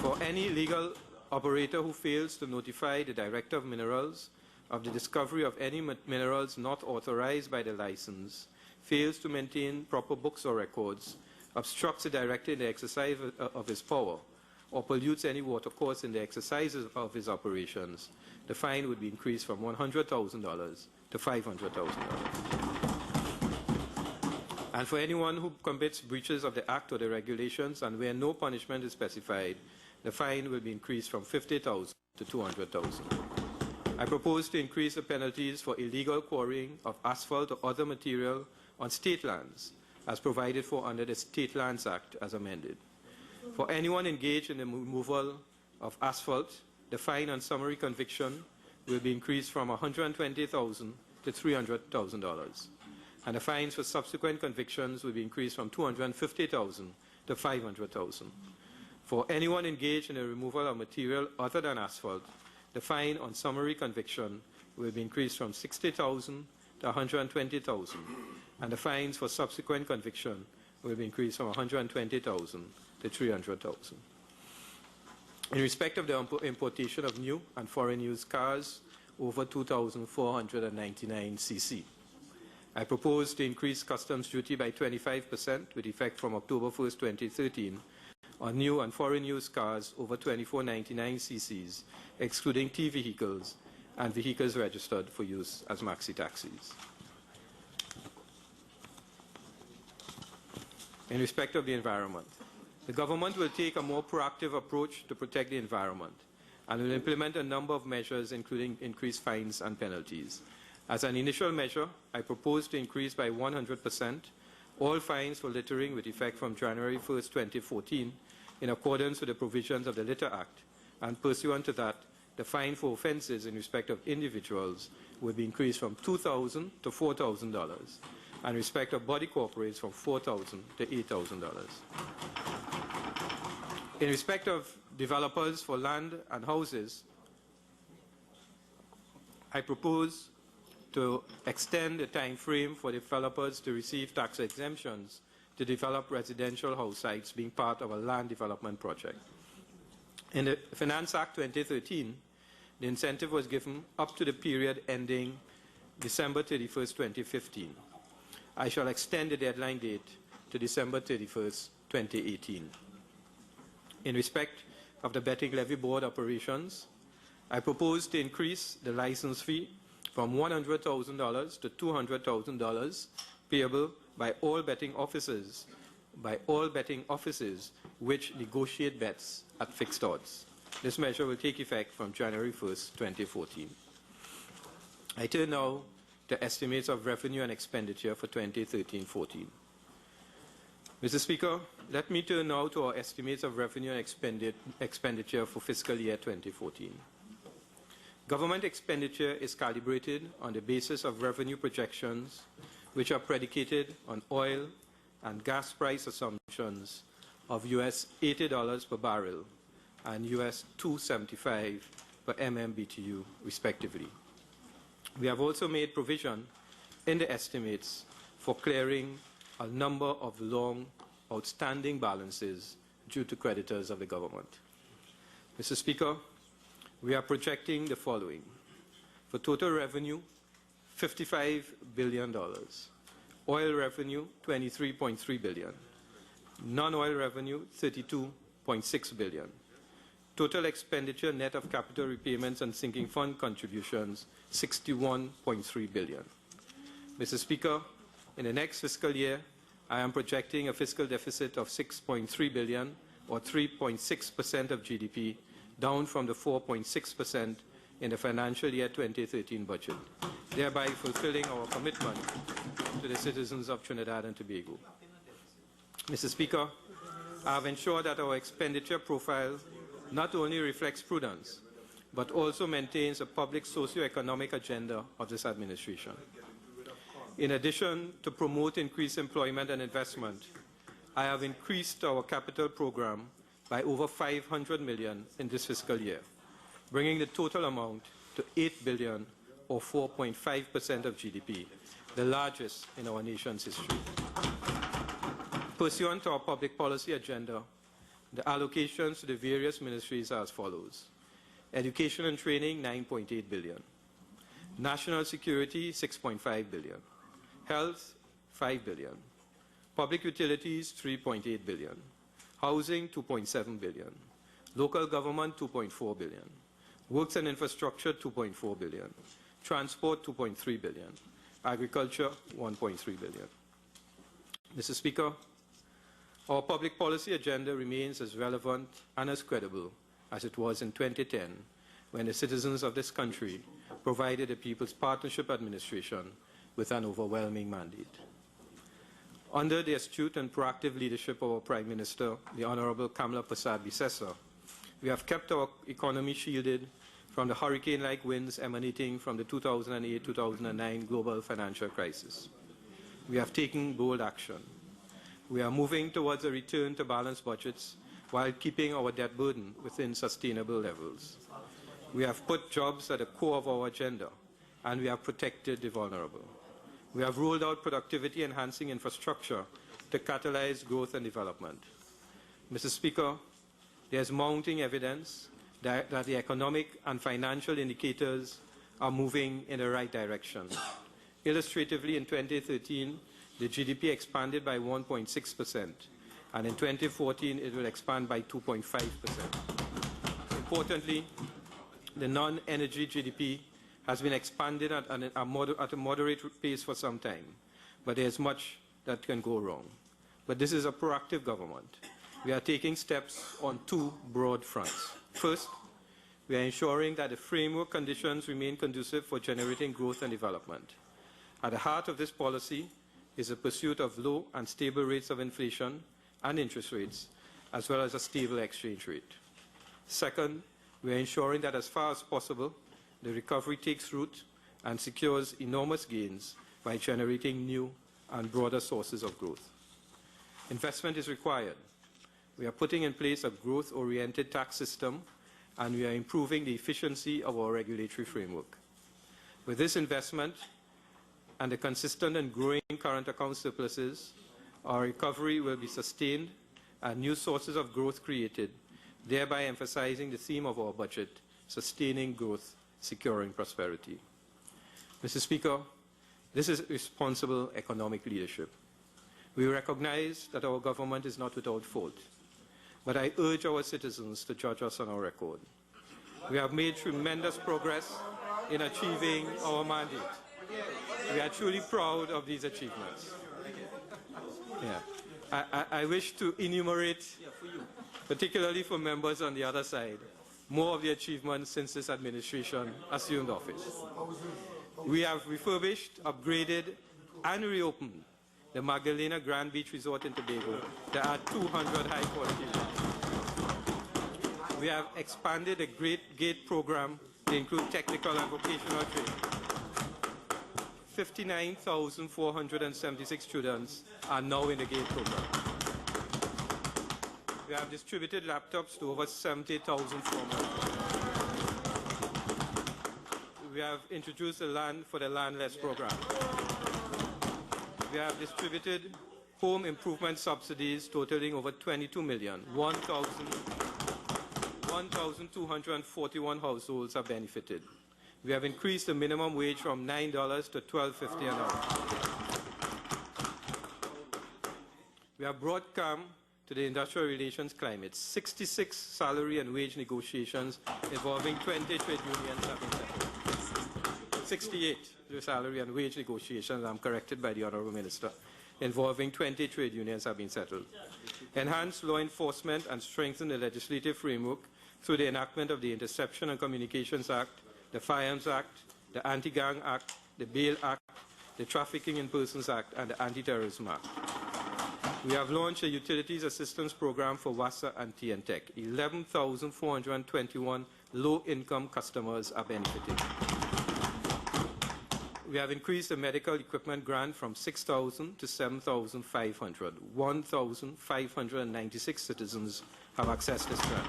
For any illegal operator who fails to notify the Director of Minerals of the discovery of any minerals not authorized by the license, fails to maintain proper books or records, obstructs the director in the exercise of his power, or pollutes any watercourse in the exercise of his operations, the fine would be increased from $100,000 to $500,000. And for anyone who commits breaches of the Act or the regulations and where no punishment is specified, the fine will be increased from $50,000 to $200,000. I propose to increase the penalties for illegal quarrying of asphalt or other material on state lands, as provided for under the State Lands Act as amended. For anyone engaged in the removal of asphalt, the fine on summary conviction will be increased from $120,000 to $300,000, and the fines for subsequent convictions will be increased from $250,000 to $500,000. For anyone engaged in the removal of material other than asphalt, the fine on summary conviction will be increased from $60,000 to $120,000, and the fines for subsequent conviction will be increased from $120,000 to $300,000. In respect of the importation of new and foreign used cars over 2,499 cc, I propose to increase customs duty by 25% with effect from October 1st, 2013 on new and foreign used cars over 2,499 cc's, excluding T vehicles and vehicles registered for use as maxi taxis. In respect of the environment, the government will take a more proactive approach to protect the environment and will implement a number of measures, including increased fines and penalties. As an initial measure, I propose to increase by 100% all fines for littering with effect from January 1st, 2014, in accordance with the provisions of the Litter Act, and pursuant to that, the fine for offences in respect of individuals will be increased from $2,000 to $4,000, and in respect of body corporates from $4,000 to $8,000. In respect of developers for land and houses, I propose to extend the time frame for developers to receive tax exemptions to develop residential house sites being part of a land development project. In the Finance Act 2013, the incentive was given up to the period ending December 31st, 2015. I shall extend the deadline date to December 31st, 2018. In respect of the Betting Levy Board operations, I propose to increase the license fee from $100,000 to $200,000 payable by all betting officers which negotiate bets at fixed odds. This measure will take effect from January 1st, 2014. I turn now to estimates of revenue and expenditure for 2013-14. Mr. Speaker, let me turn now to our estimates of revenue and expenditure for fiscal year 2014. Government expenditure is calibrated on the basis of revenue projections which are predicated on oil and gas price assumptions of US $80 per barrel and US $2.75 per MMBTU, respectively. We have also made provision in the estimates for clearing a number of long outstanding balances due to creditors of the government. Mr. Speaker, we are projecting the following. For total revenue, $55 billion. Oil revenue, $23.3 billion. Non-oil revenue, $32.6 billion. Total expenditure net of capital repayments and sinking fund contributions, $61.3 billion. Mr. Speaker, in the next fiscal year, I am projecting a fiscal deficit of $6.3 billion, or 3.6% of GDP, down from the 4.6% in the financial year 2013 budget, thereby fulfilling our commitment to the citizens of Trinidad and Tobago. Mr. Speaker, I have ensured that our expenditure profile not only reflects prudence, but also maintains a public socio-economic agenda of this administration. In addition to promote increased employment and investment, I have increased our capital program by over $500 million in this fiscal year, bringing the total amount to $8 billion, or 4.5% of GDP, the largest in our nation's history. Pursuant to our public policy agenda, the allocations to the various ministries are as follows. Education and training, $9.8 billion. National security, $6.5 billion. Health, $5 billion. Public utilities, $3.8 billion. Housing, $2.7 billion. Local government, $2.4 billion. Works and infrastructure, $2.4 billion. Transport, $2.3 billion. Agriculture, $1.3 billion. Mr. Speaker, our public policy agenda remains as relevant and as credible as it was in 2010, when the citizens of this country provided the People's Partnership Administration with an overwhelming mandate. Under the astute and proactive leadership of our Prime Minister, the Honourable Kamala Persad-Bissessar, we have kept our economy shielded from the hurricane-like winds emanating from the 2008-2009 global financial crisis. We have taken bold action. We are moving towards a return to balanced budgets while keeping our debt burden within sustainable levels. We have put jobs at the core of our agenda, and we have protected the vulnerable. We have rolled out productivity-enhancing infrastructure to catalyze growth and development. Mr. Speaker, there is mounting evidence that the economic and financial indicators are moving in the right direction. Illustratively, in 2013, the GDP expanded by 1.6%, and in 2014, it will expand by 2.5%. Importantly, the non-energy GDP has been expanded at a moderate pace for some time, but there is much that can go wrong. But this is a proactive government. We are taking steps on two broad fronts. First, we are ensuring that the framework conditions remain conducive for generating growth and development. At the heart of this policy is the pursuit of low and stable rates of inflation and interest rates, as well as a stable exchange rate. Second, we are ensuring that as far as possible, the recovery takes root and secures enormous gains by generating new and broader sources of growth. Investment is required. We are putting in place a growth-oriented tax system, and we are improving the efficiency of our regulatory framework. With this investment and the consistent and growing current account surpluses, our recovery will be sustained and new sources of growth created, thereby emphasizing the theme of our budget, sustaining growth, securing prosperity. Mr. Speaker, this is responsible economic leadership. We recognize that our government is not without fault, but I urge our citizens to judge us on our record. We have made tremendous progress in achieving our mandate. We are truly proud of these achievements. I wish to enumerate, particularly for members on the other side, more of the achievements since this administration assumed office. We have refurbished, upgraded, and reopened the Magdalena Grand Beach Resort in Tobago to add 200 high-quality rooms. We have expanded the Great Gate program to include technical and vocational training. 59,476 students are now in the GATE program. We have distributed laptops to over 70,000 formers. We have introduced the Land for the Landless program. We have distributed home improvement subsidies totaling over 22 million. 1,241 households have benefited. We have increased the minimum wage from $9 to $12.50 an hour. We have brought calm to the industrial relations climate. 66 salary and wage negotiations involving 20 trade unions have been settled. 68 salary and wage negotiations, I'm corrected by the Honourable Minister, involving 20 trade unions have been settled. Enhanced law enforcement and strengthen the legislative framework through the enactment of the Interception and Communications Act, the Firearms Act, the Anti-Gang Act, the Bail Act, the Trafficking in Persons Act, and the Anti-Terrorism Act. We have launched a Utilities Assistance Program for WASA and TNTech. 11,421 low-income customers are benefiting. We have increased the medical equipment grant from 6,000 to 7,500. 1,596 citizens have accessed this grant.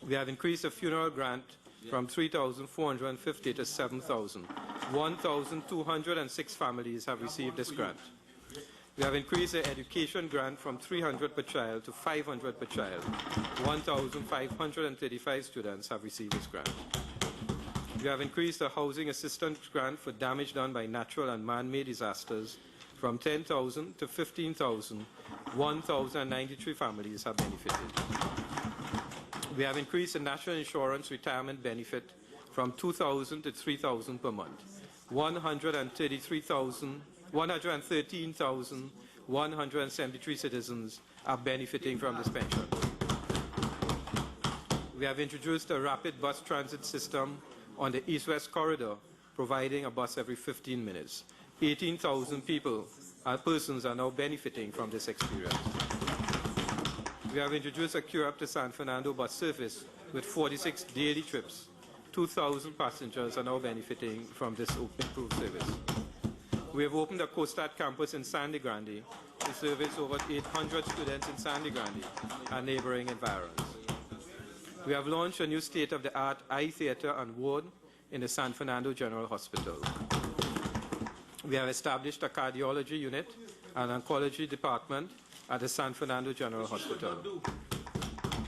We have increased the funeral grant from 3,450 to 7,000. 1,206 families have received this grant. We have increased the education grant from 300 per child to 500 per child. 1,535 students have received this grant. We have increased the housing assistance grant for damage done by natural and man-made disasters from 10,000 to 15,000. 1,093 families have benefited. We have increased the national insurance retirement benefit from 2,000 to 3,000 per month. 113,173 citizens are benefiting from this pension. We have introduced a rapid bus transit system on the East-West corridor, providing a bus every 15 minutes. 18,000 persons are now benefiting from this experience. We have introduced a Cure-Up to San Fernando bus service with 46 daily trips. 2,000 passengers are now benefiting from this improved service. We have opened a COSTAT campus in Sangre Grande to service over 800 students in Sangre Grande and neighboring environs. We have launched a new state-of-the-art eye theatre and ward in the San Fernando General Hospital. We have established a cardiology unit and oncology department at the San Fernando General Hospital.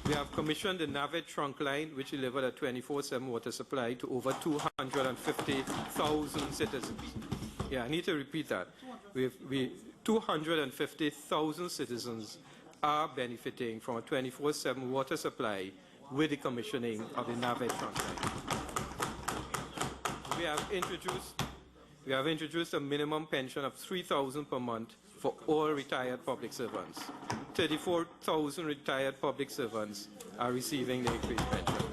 We have commissioned the Navet trunk line, which delivered a 24/7 water supply to over 250,000 citizens. Yeah, I need to repeat that. 250,000 citizens are benefiting from a 24/7 water supply with the commissioning of the Navet trunk line. We have introduced a minimum pension of 3,000 per month for all retired public servants. 34,000 retired public servants are receiving the increased pension.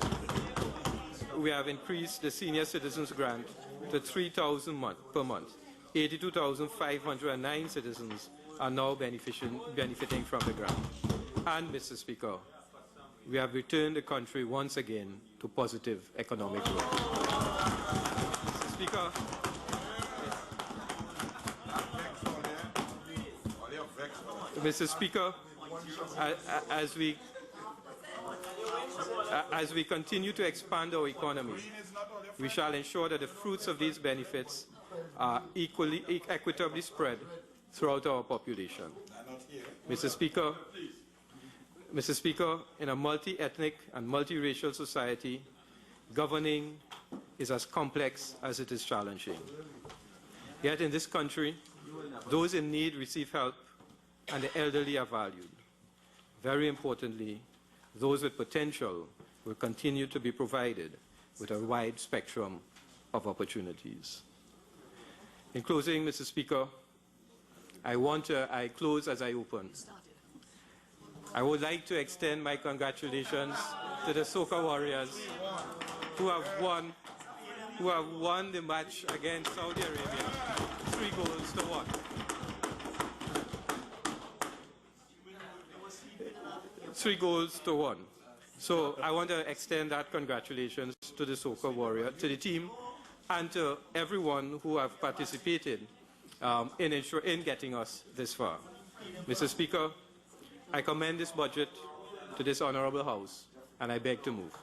We have increased the senior citizens grant to 3,000 per month. 82,509 citizens are now benefiting from the grant. And, Mr. Speaker, we have returned the country once again to positive economic growth. Mr. Speaker, Mr. Speaker, as we continue to expand our economy, we shall ensure that the fruits of these benefits are equitably spread throughout our population. Mr. Speaker, in a multi-ethnic and multiracial society, governing is as complex as it is challenging. Yet in this country, those in need receive help and the elderly are valued. Very importantly, those with potential will continue to be provided with a wide spectrum of opportunities. In closing, Mr. Speaker, I close as I open. I would like to extend my congratulations to the Soca Warriors who have won the match against Saudi Arabia 3-1. Three goals to one. So I want to extend that congratulations to the Soca Warrior, to the team, and to everyone who have participated in getting us this far. Mr. Speaker, I commend this budget to this Honourable House, and I beg to move.